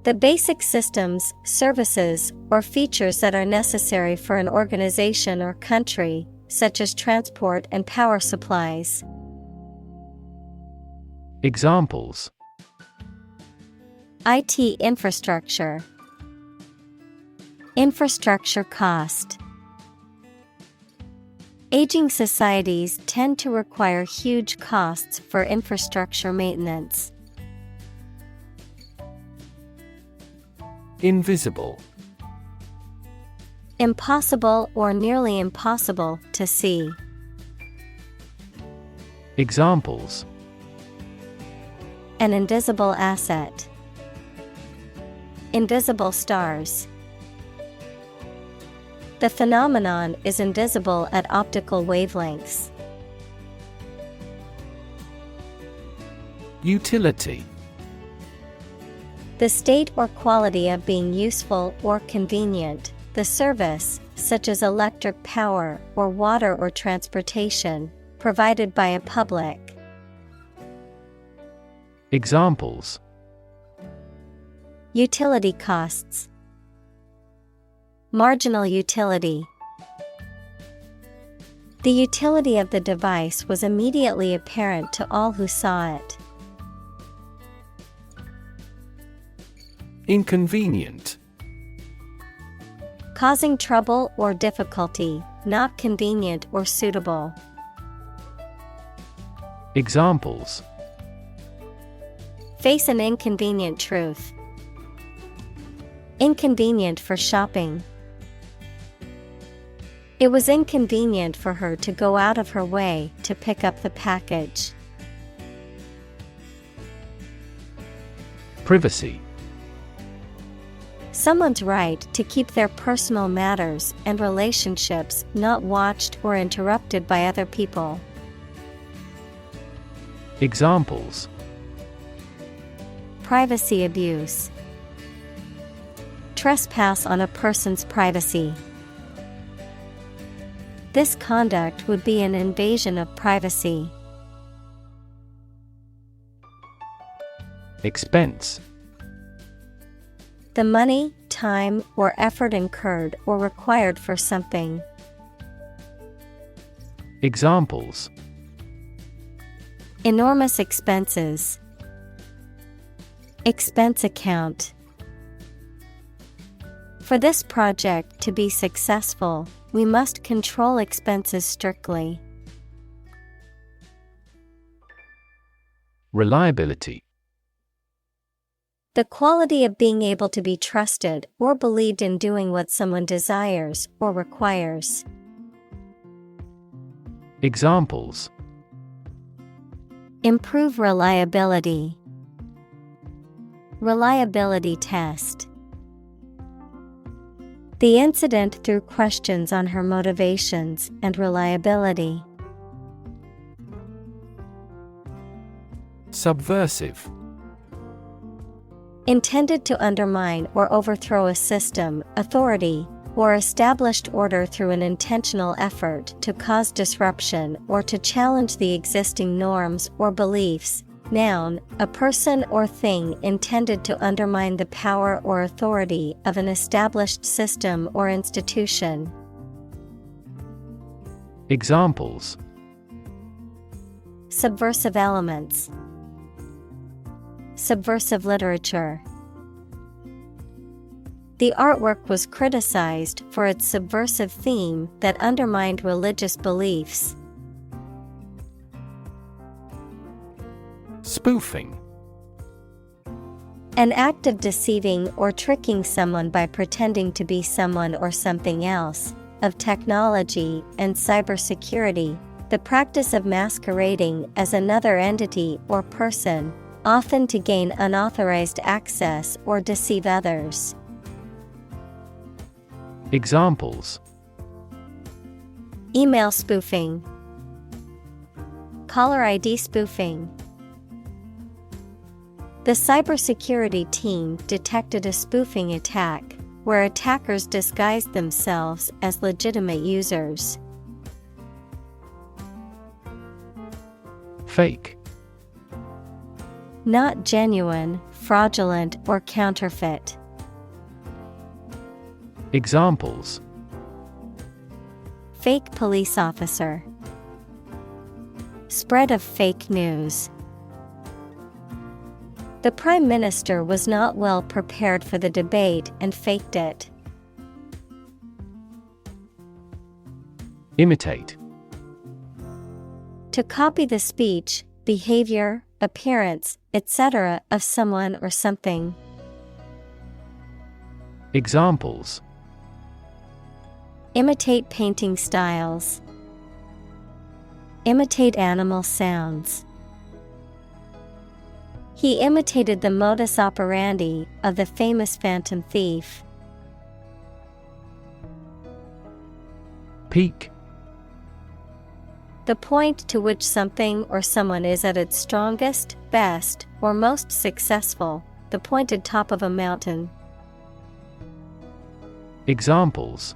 The basic systems, services, or features that are necessary for an organization or country, such as transport and power supplies. Examples: IT infrastructure. Infrastructure cost. Aging societies tend to require huge costs for infrastructure maintenance. Invisible. Impossible or nearly impossible to see. Examples: an invisible asset. Invisible stars. The phenomenon is invisible at optical wavelengths. Utility. The state or quality of being useful or convenient, the service, such as electric power or water or transportation, provided by a public. Examples: Utility costs. Marginal utility. The utility of the device was immediately apparent to all who saw it. Inconvenient. Causing trouble or difficulty, not convenient or suitable. Examples: Face an inconvenient truth. Inconvenient for shopping. It was inconvenient for her to go out of her way to pick up the package. Privacy. Someone's right to keep their personal matters and relationships not watched or interrupted by other people. Examples: Privacy abuse. Trespass on a person's privacy. This conduct would be an invasion of privacy. Expense. The money, time, or effort incurred or required for something. Examples: Enormous expenses. Expense account. For this project to be successful, we must control expenses strictly. Reliability. The quality of being able to be trusted or believed in doing what someone desires or requires. Examples: Improve reliability. Reliability test. The incident threw questions on her motivations and reliability. Subversive. Intended to undermine or overthrow a system, authority, or established order through an intentional effort to cause disruption or to challenge the existing norms or beliefs. Noun, a person or thing intended to undermine the power or authority of an established system or institution. Examples: Subversive elements. Subversive literature. The artwork was criticized for its subversive theme that undermined religious beliefs. Spoofing. An act of deceiving or tricking someone by pretending to be someone or something else. Of technology and cybersecurity, the practice of masquerading as another entity or person, often to gain unauthorized access or deceive others. Examples: Email spoofing. Caller ID spoofing. The cybersecurity team detected a spoofing attack, where attackers disguised themselves as legitimate users. Fake. Not genuine, fraudulent, or counterfeit. Examples: Fake police officer. Spread of fake news. The Prime Minister was not well prepared for the debate and faked it. Imitate. To copy the speech, behavior, appearance, etc. of someone or something. Examples: Imitate painting styles. Imitate animal sounds. He imitated the modus operandi of the famous phantom thief. Peak. The point to which something or someone is at its strongest, best, or most successful, the pointed top of a mountain. Examples: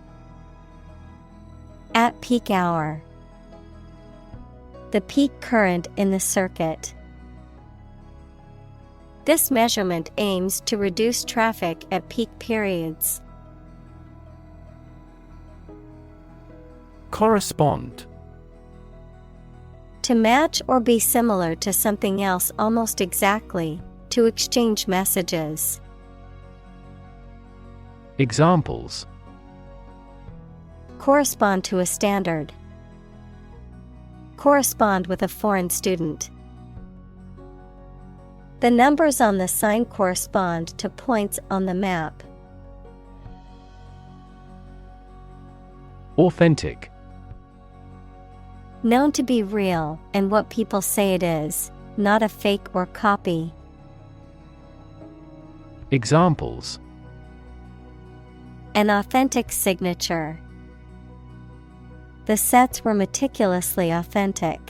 At peak hour. The peak current in the circuit. This measurement aims to reduce traffic at peak periods. Correspond. To match or be similar to something else almost exactly, to exchange messages. Examples: Correspond to a standard. Correspond with a foreign student. The numbers on the sign correspond to points on the map. Authentic. Known to be real and what people say it is, not a fake or copy. Examples: An authentic signature. The sets were meticulously authentic.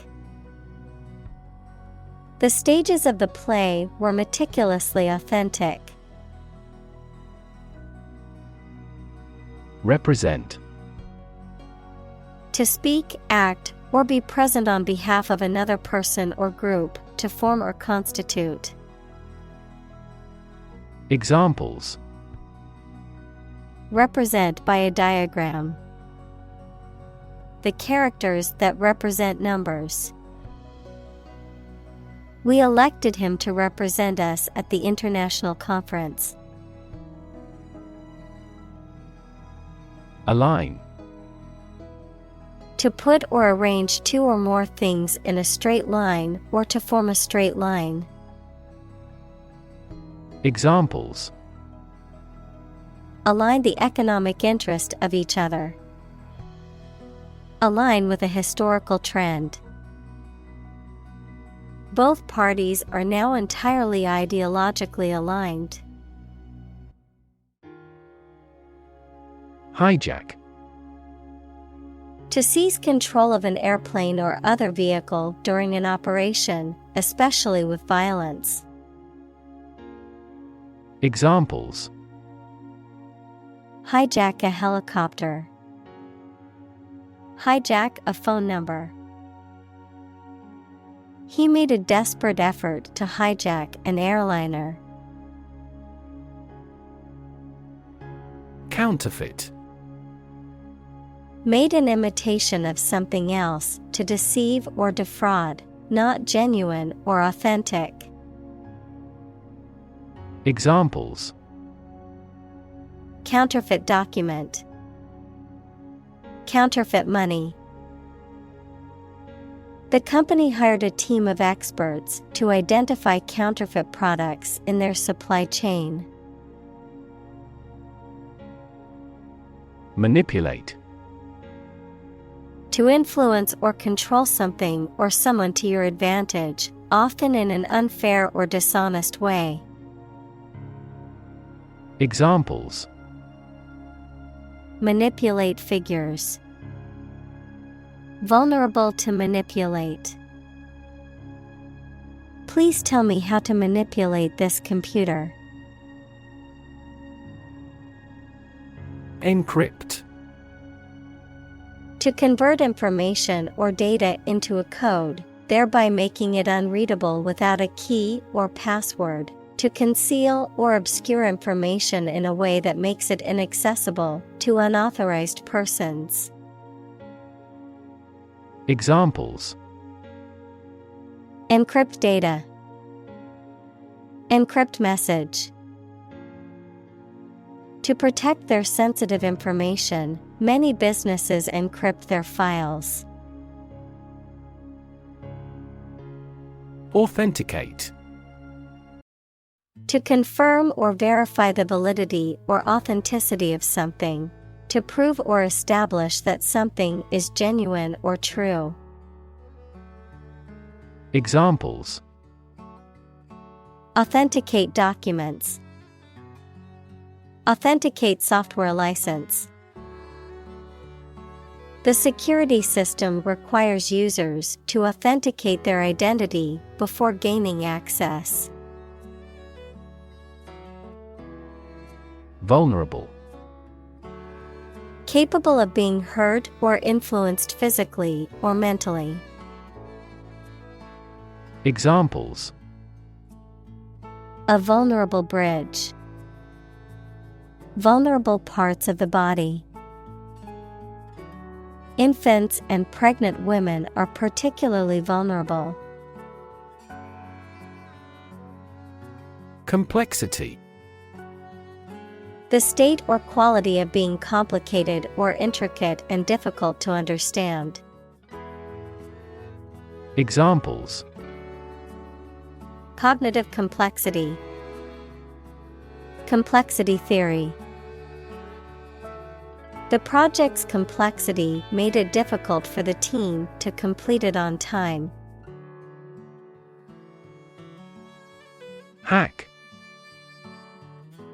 The stages of the play were meticulously authentic. Represent. To speak, act, or be present on behalf of another person or group, to form or constitute. Examples: Represent by a diagram. The characters that represent numbers. We elected him to represent us at the international conference. Align. To put or arrange two or more things in a straight line or to form a straight line. Examples: Align the economic interest of each other. Align with a historical trend. Both parties are now entirely ideologically aligned. Hijack. To seize control of an airplane or other vehicle during an operation, especially with violence. Examples: Hijack a helicopter. Hijack a phone number. He made a desperate effort to hijack an airliner. Counterfeit. Made an imitation of something else to deceive or defraud, not genuine or authentic. Examples: Counterfeit document. Counterfeit money. The company hired a team of experts to identify counterfeit products in their supply chain. Manipulate. To influence or control something or someone to your advantage, often in an unfair or dishonest way. Examples: Manipulate figures. Vulnerable to manipulate. Please tell me how to manipulate this computer. Encrypt. To convert information or data into a code, thereby making it unreadable without a key or password. To conceal or obscure information in a way that makes it inaccessible to unauthorized persons. Examples: Encrypt data. Encrypt message. To protect their sensitive information, many businesses encrypt their files. Authenticate. To confirm or verify the validity or authenticity of something. To prove or establish that something is genuine or true. Examples: Authenticate documents. Authenticate software license. The security system requires users to authenticate their identity before gaining access. Vulnerable. Capable of being hurt or influenced physically or mentally. Examples: A vulnerable bridge. Vulnerable parts of the body. Infants and pregnant women are particularly vulnerable. Complexity. The state or quality of being complicated or intricate and difficult to understand. Examples: Cognitive complexity. Complexity theory. The project's complexity made it difficult for the team to complete it on time. Hack.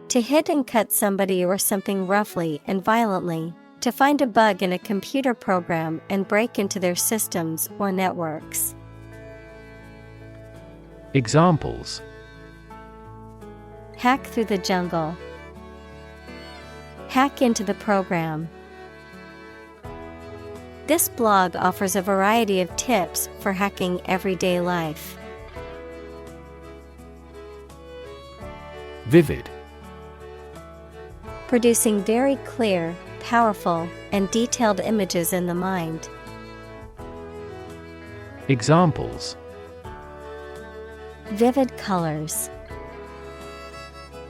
To hit and cut somebody or something roughly and violently, to find a bug in a computer program and break into their systems or networks. Examples: Hack through the jungle. Hack into the program. This blog offers a variety of tips for hacking everyday life. Vivid. Producing very clear, powerful, and detailed images in the mind. Examples: Vivid colors.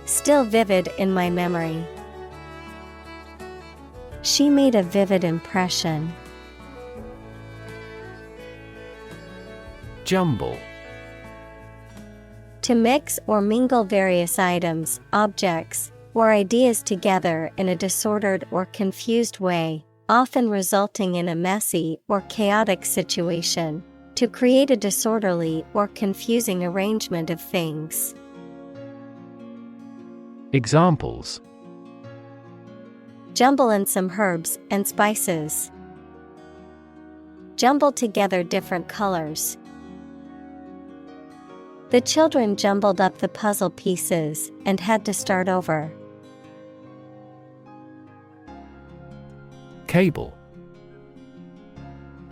Still vivid in my memory. She made a vivid impression. Jumble. To mix or mingle various items, objects, or ideas together in a disordered or confused way, often resulting in a messy or chaotic situation, to create a disorderly or confusing arrangement of things. Examples: Jumble in some herbs and spices. Jumble together different colors. The children jumbled up the puzzle pieces and had to start over. Cable.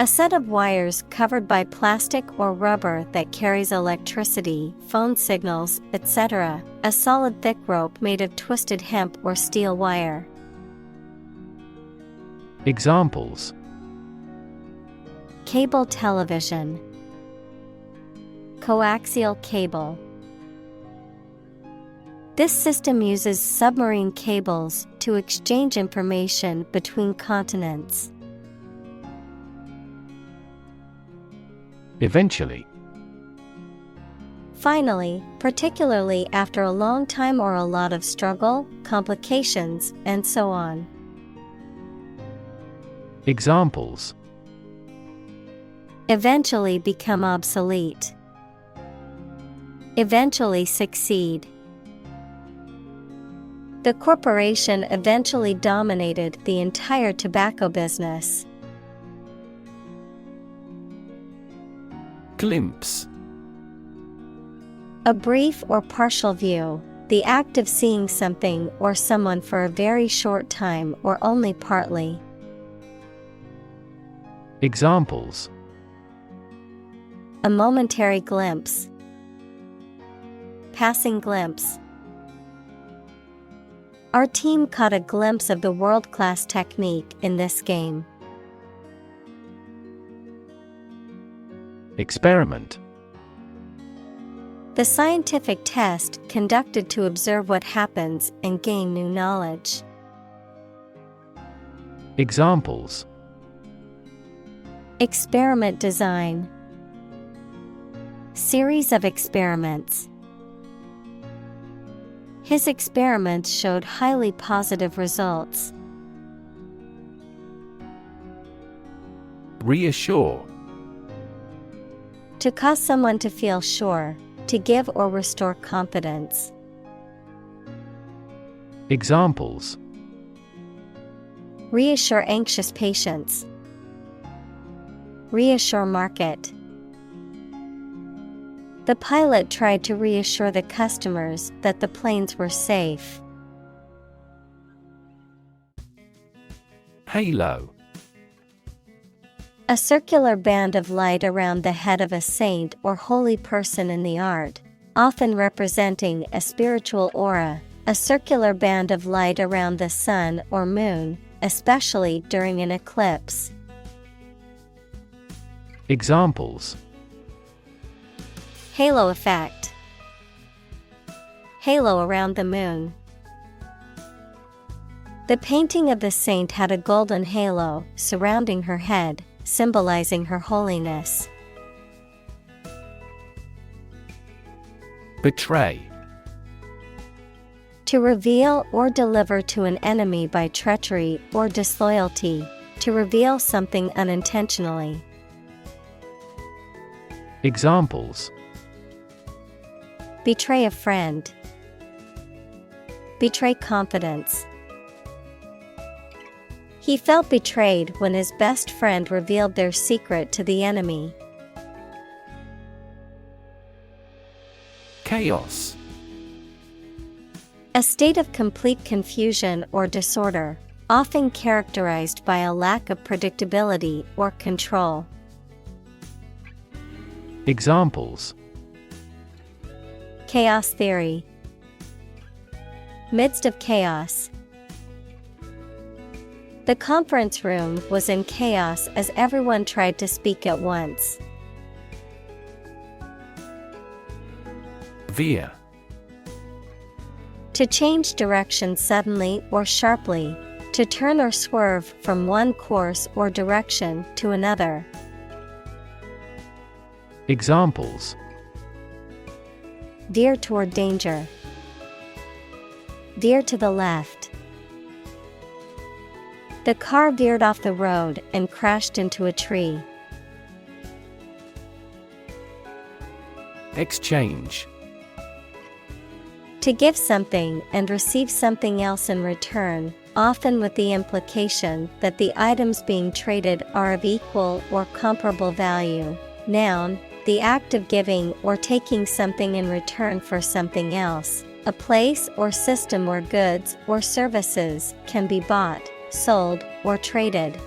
A set of wires covered by plastic or rubber that carries electricity, phone signals, etc. A solid thick rope made of twisted hemp or steel wire. Examples: Cable television. Coaxial cable. This system uses submarine cables to exchange information between continents. Eventually. Finally, particularly after a long time or a lot of struggle, complications, and so on. Examples: Eventually become obsolete. Eventually succeed. The corporation eventually dominated the entire tobacco business. Glimpse. A brief or partial view, the act of seeing something or someone for a very short time or only partly. Examples: A momentary glimpse. Passing glimpse. Our team caught a glimpse of the world-class technique in this game. Experiment. The scientific test conducted to observe what happens and gain new knowledge. Examples: Experiment design. Series of experiments. His experiments showed highly positive results. Reassure. To cause someone to feel sure, to give or restore confidence. Examples: Reassure anxious patients. Reassure market. The pilot tried to reassure the customers that the planes were safe. Halo. A circular band of light around the head of a saint or holy person in the art, often representing a spiritual aura. A circular band of light around the sun or moon, especially during an eclipse. Examples: Halo effect. Halo around the moon. The painting of the saint had a golden halo surrounding her head, symbolizing her holiness. Betray. To reveal or deliver to an enemy by treachery or disloyalty, to reveal something unintentionally. Examples: Betray a friend. Betray confidence. He felt betrayed when his best friend revealed their secret to the enemy. Chaos. A state of complete confusion or disorder, often characterized by a lack of predictability or control. Examples: Chaos theory. Midst of chaos. The conference room was in chaos as everyone tried to speak at once. Veer. To change direction suddenly or sharply, to turn or swerve from one course or direction to another. Examples: Veer toward danger. Veer to the left. The car veered off the road and crashed into a tree. Exchange. To give something and receive something else in return, often with the implication that the items being traded are of equal or comparable value. Noun, the act of giving or taking something in return for something else, a place or system where goods or services can be bought, sold, or traded.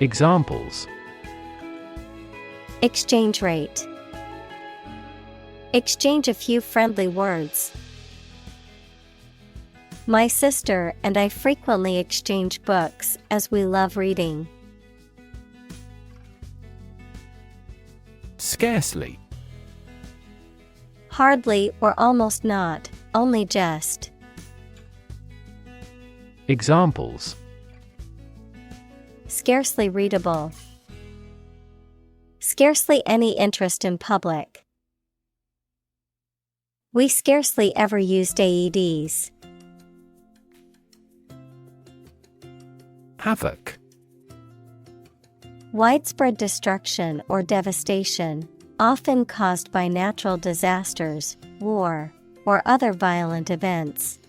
Examples: Exchange rate. Exchange a few friendly words. My sister and I frequently exchange books as we love reading. Scarcely. Hardly or almost not, only just. Examples: Scarcely readable. Scarcely any interest in public. We scarcely ever used AEDs. Havoc. Widespread destruction or devastation, often caused by natural disasters, war, or other violent events.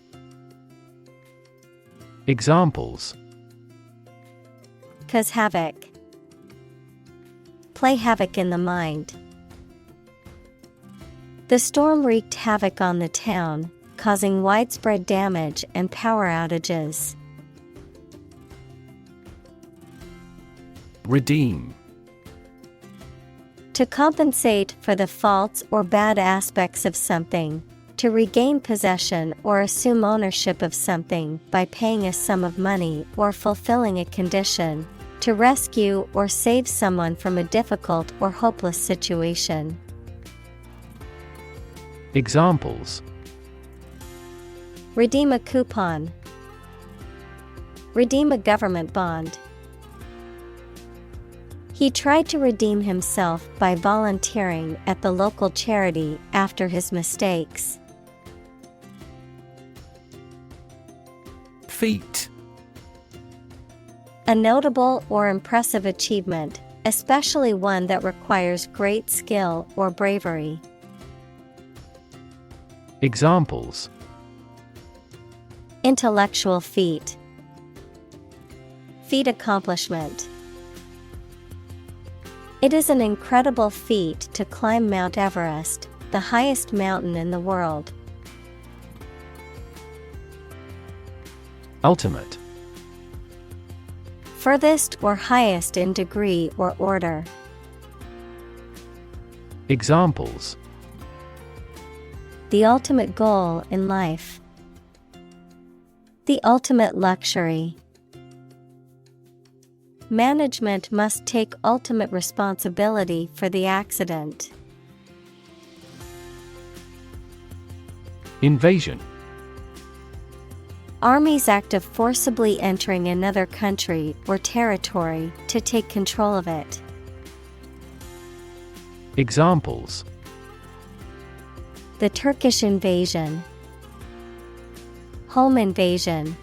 Examples: Cause havoc. Play havoc in the mind. The storm wreaked havoc on the town, causing widespread damage and power outages. Redeem. To compensate for the faults or bad aspects of something, to regain possession or assume ownership of something by paying a sum of money or fulfilling a condition, to rescue or save someone from a difficult or hopeless situation. Examples: Redeem a coupon. Redeem a government bond. He tried to redeem himself by volunteering at the local charity after his mistakes. Feat. A notable or impressive achievement, especially one that requires great skill or bravery. Examples: Intellectual feat. Feat accomplishment. It is an incredible feat to climb Mount Everest, the highest mountain in the world. Ultimate. furthest or highest in degree or order. Examples: The ultimate goal in life. The ultimate luxury. Management must take ultimate responsibility for the accident. Invasion. Armies act of forcibly entering another country or territory to take control of it. Examples: The Turkish invasion. Home invasion.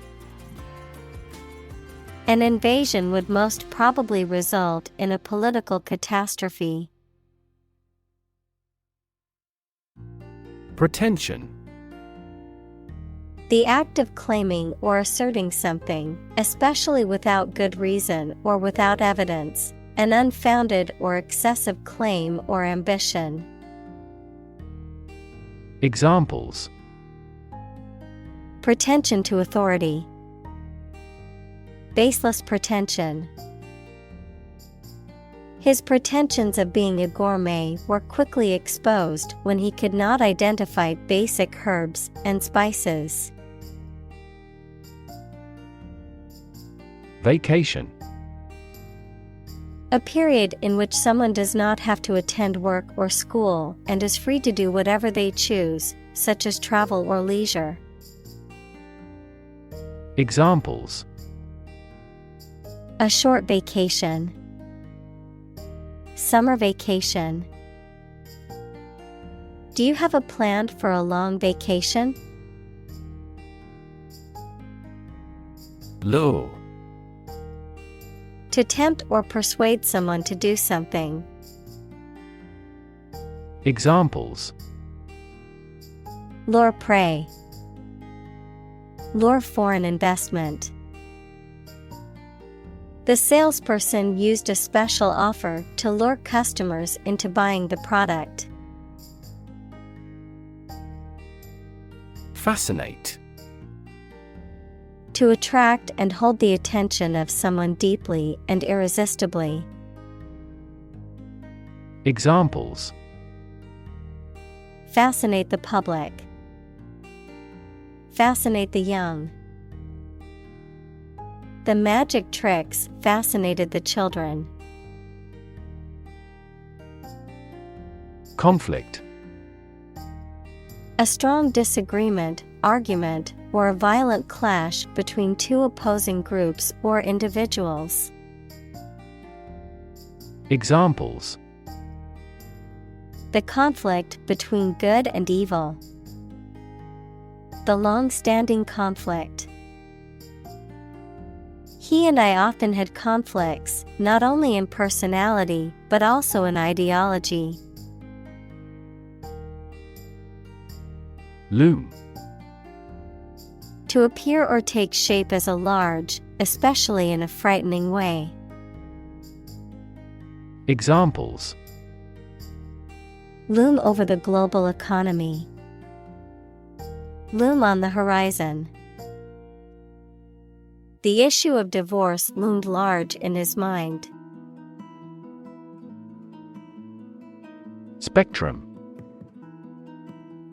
An invasion would most probably result in a political catastrophe. Pretension. The act of claiming or asserting something, especially without good reason or without evidence, an unfounded or excessive claim or ambition. Examples: Pretension to authority. Baseless pretension. His pretensions of being a gourmet were quickly exposed when he could not identify basic herbs and spices. Vacation. A period in which someone does not have to attend work or school and is free to do whatever they choose, such as travel or leisure. Examples: A short vacation. Summer vacation. Do you have a plan for a long vacation? Lure. To tempt or persuade someone to do something. Examples: Lure prey. Lure foreign investment. The salesperson used a special offer to lure customers into buying the product. Fascinate. To attract and hold the attention of someone deeply and irresistibly. Examples: Fascinate the public. Fascinate the young. The magic tricks fascinated the children. Conflict. A strong disagreement, argument, or a violent clash between two opposing groups or individuals. Examples: The conflict between good and evil. The long-standing conflict. He and I often had conflicts, not only in personality, but also in ideology. Loom. To appear or take shape as a large, especially in a frightening way. Examples: Loom over the global economy. Loom on the horizon. The issue of divorce loomed large in his mind. Spectrum.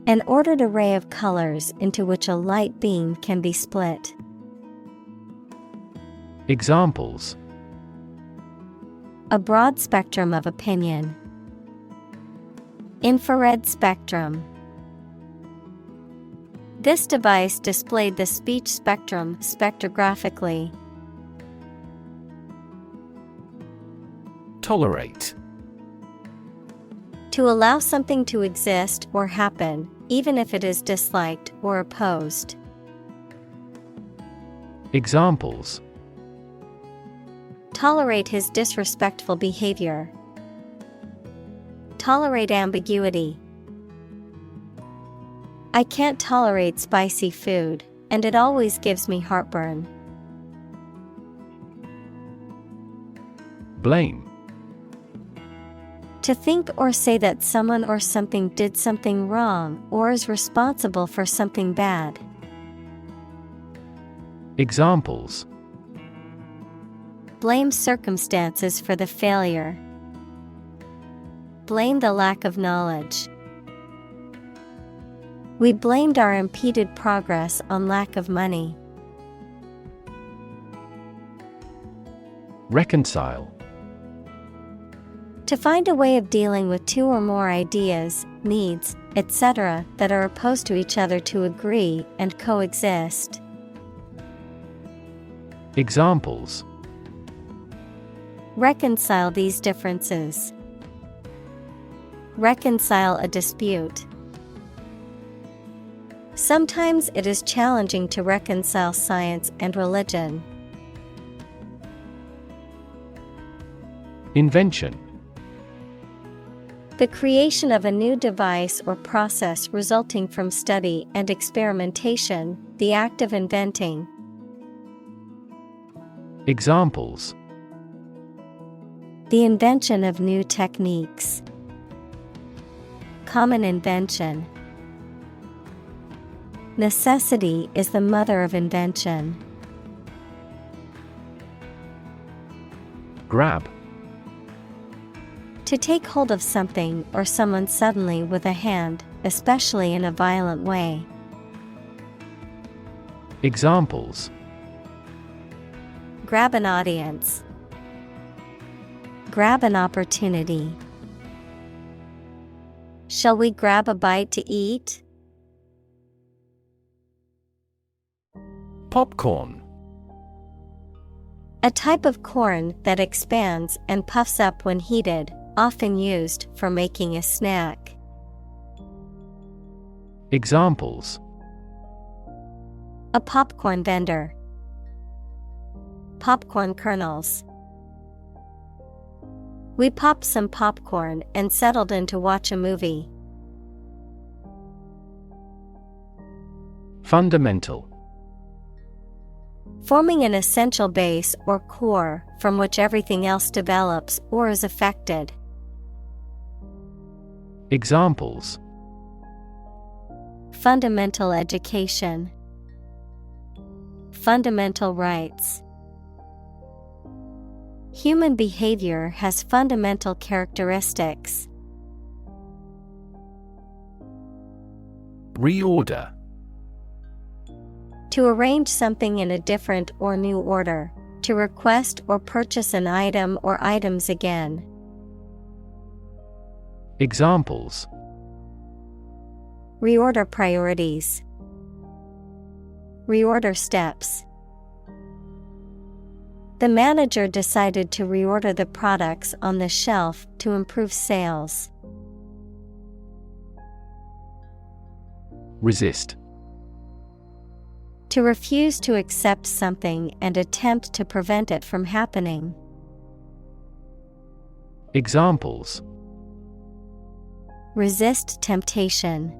An ordered array of colors into which a light beam can be split. Examples: A broad spectrum of opinion. Infrared spectrum. This device displayed the speech spectrum spectrographically. Tolerate. To allow something to exist or happen, even if it is disliked or opposed. Examples: Tolerate his disrespectful behavior. Tolerate ambiguity. I can't tolerate spicy food, and it always gives me heartburn. Blame. To think or say that someone or something did something wrong or is responsible for something bad. Examples: Blame circumstances for the failure. Blame the lack of knowledge. We blamed our impeded progress on lack of money. Reconcile. To find a way of dealing with two or more ideas, needs, etc. that are opposed to each other to agree and coexist. Examples. Reconcile these differences. Reconcile a dispute. Sometimes it is challenging to reconcile science and religion. Invention. The creation of a new device or process resulting from study and experimentation, the act of inventing. Examples. The invention of new techniques. Common invention. Necessity is the mother of invention. Grab. To take hold of something or someone suddenly with a hand, especially in a violent way. Examples. Grab an audience. Grab an opportunity. Shall we grab a bite to eat? Popcorn. A type of corn that expands and puffs up when heated, often used for making a snack. Examples. A popcorn vendor. Popcorn kernels. We popped some popcorn and settled in to watch a movie. Fundamental. Forming an essential base or core from which everything else develops or is affected. Examples. Fundamental education. Fundamental rights. Human behavior has fundamental characteristics. Reorder. To arrange something in a different or new order. To request or purchase an item or items again. Examples. Reorder priorities. Reorder steps. The manager decided to reorder the products on the shelf to improve sales. Resist. To refuse to accept something and attempt to prevent it from happening. Examples. Resist temptation.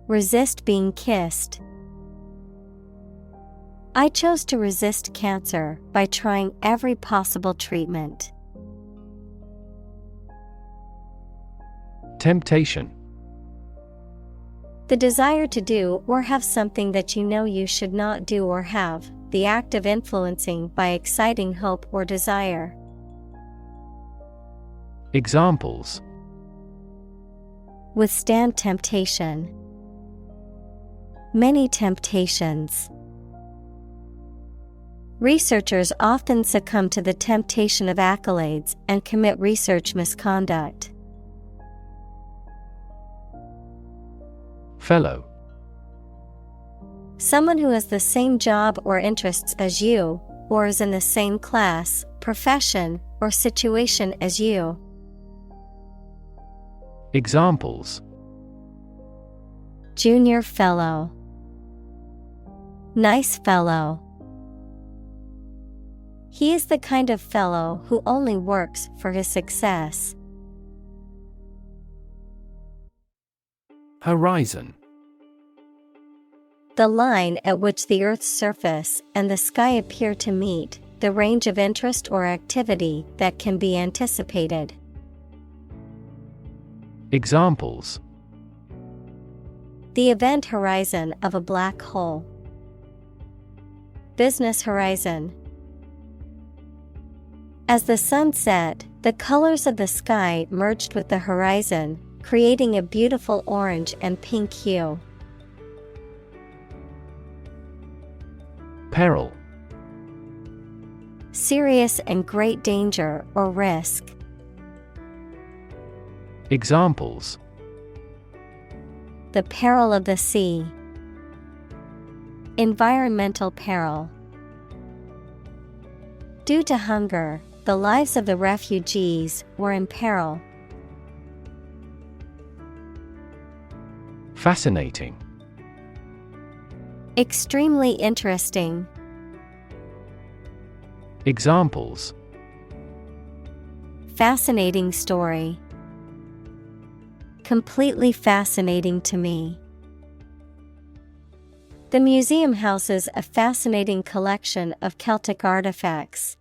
Resist being kissed. I chose to resist cancer by trying every possible treatment. Temptation. The desire to do or have something that you know you should not do or have, the act of influencing by exciting hope or desire. Examples. Withstand temptation. Many temptations. Researchers often succumb to the temptation of accolades and commit research misconduct. Fellow. Someone who has the same job or interests as you, or is in the same class, profession, or situation as you. Examples. Junior fellow. Nice fellow. He is the kind of fellow who only works for his success. Horizon. The line at which the Earth's surface and the sky appear to meet, the range of interest or activity that can be anticipated. Examples. The event horizon of a black hole. Business horizon. As the sun set, the colors of the sky merged with the horizon, creating a beautiful orange and pink hue. Peril. Serious and great danger or risk. Examples: The peril of the sea. Environmental peril. Due to hunger, the lives of the refugees were in peril. Fascinating. Extremely interesting. Examples: Fascinating story. Completely fascinating to me. The museum houses a fascinating collection of Celtic artifacts.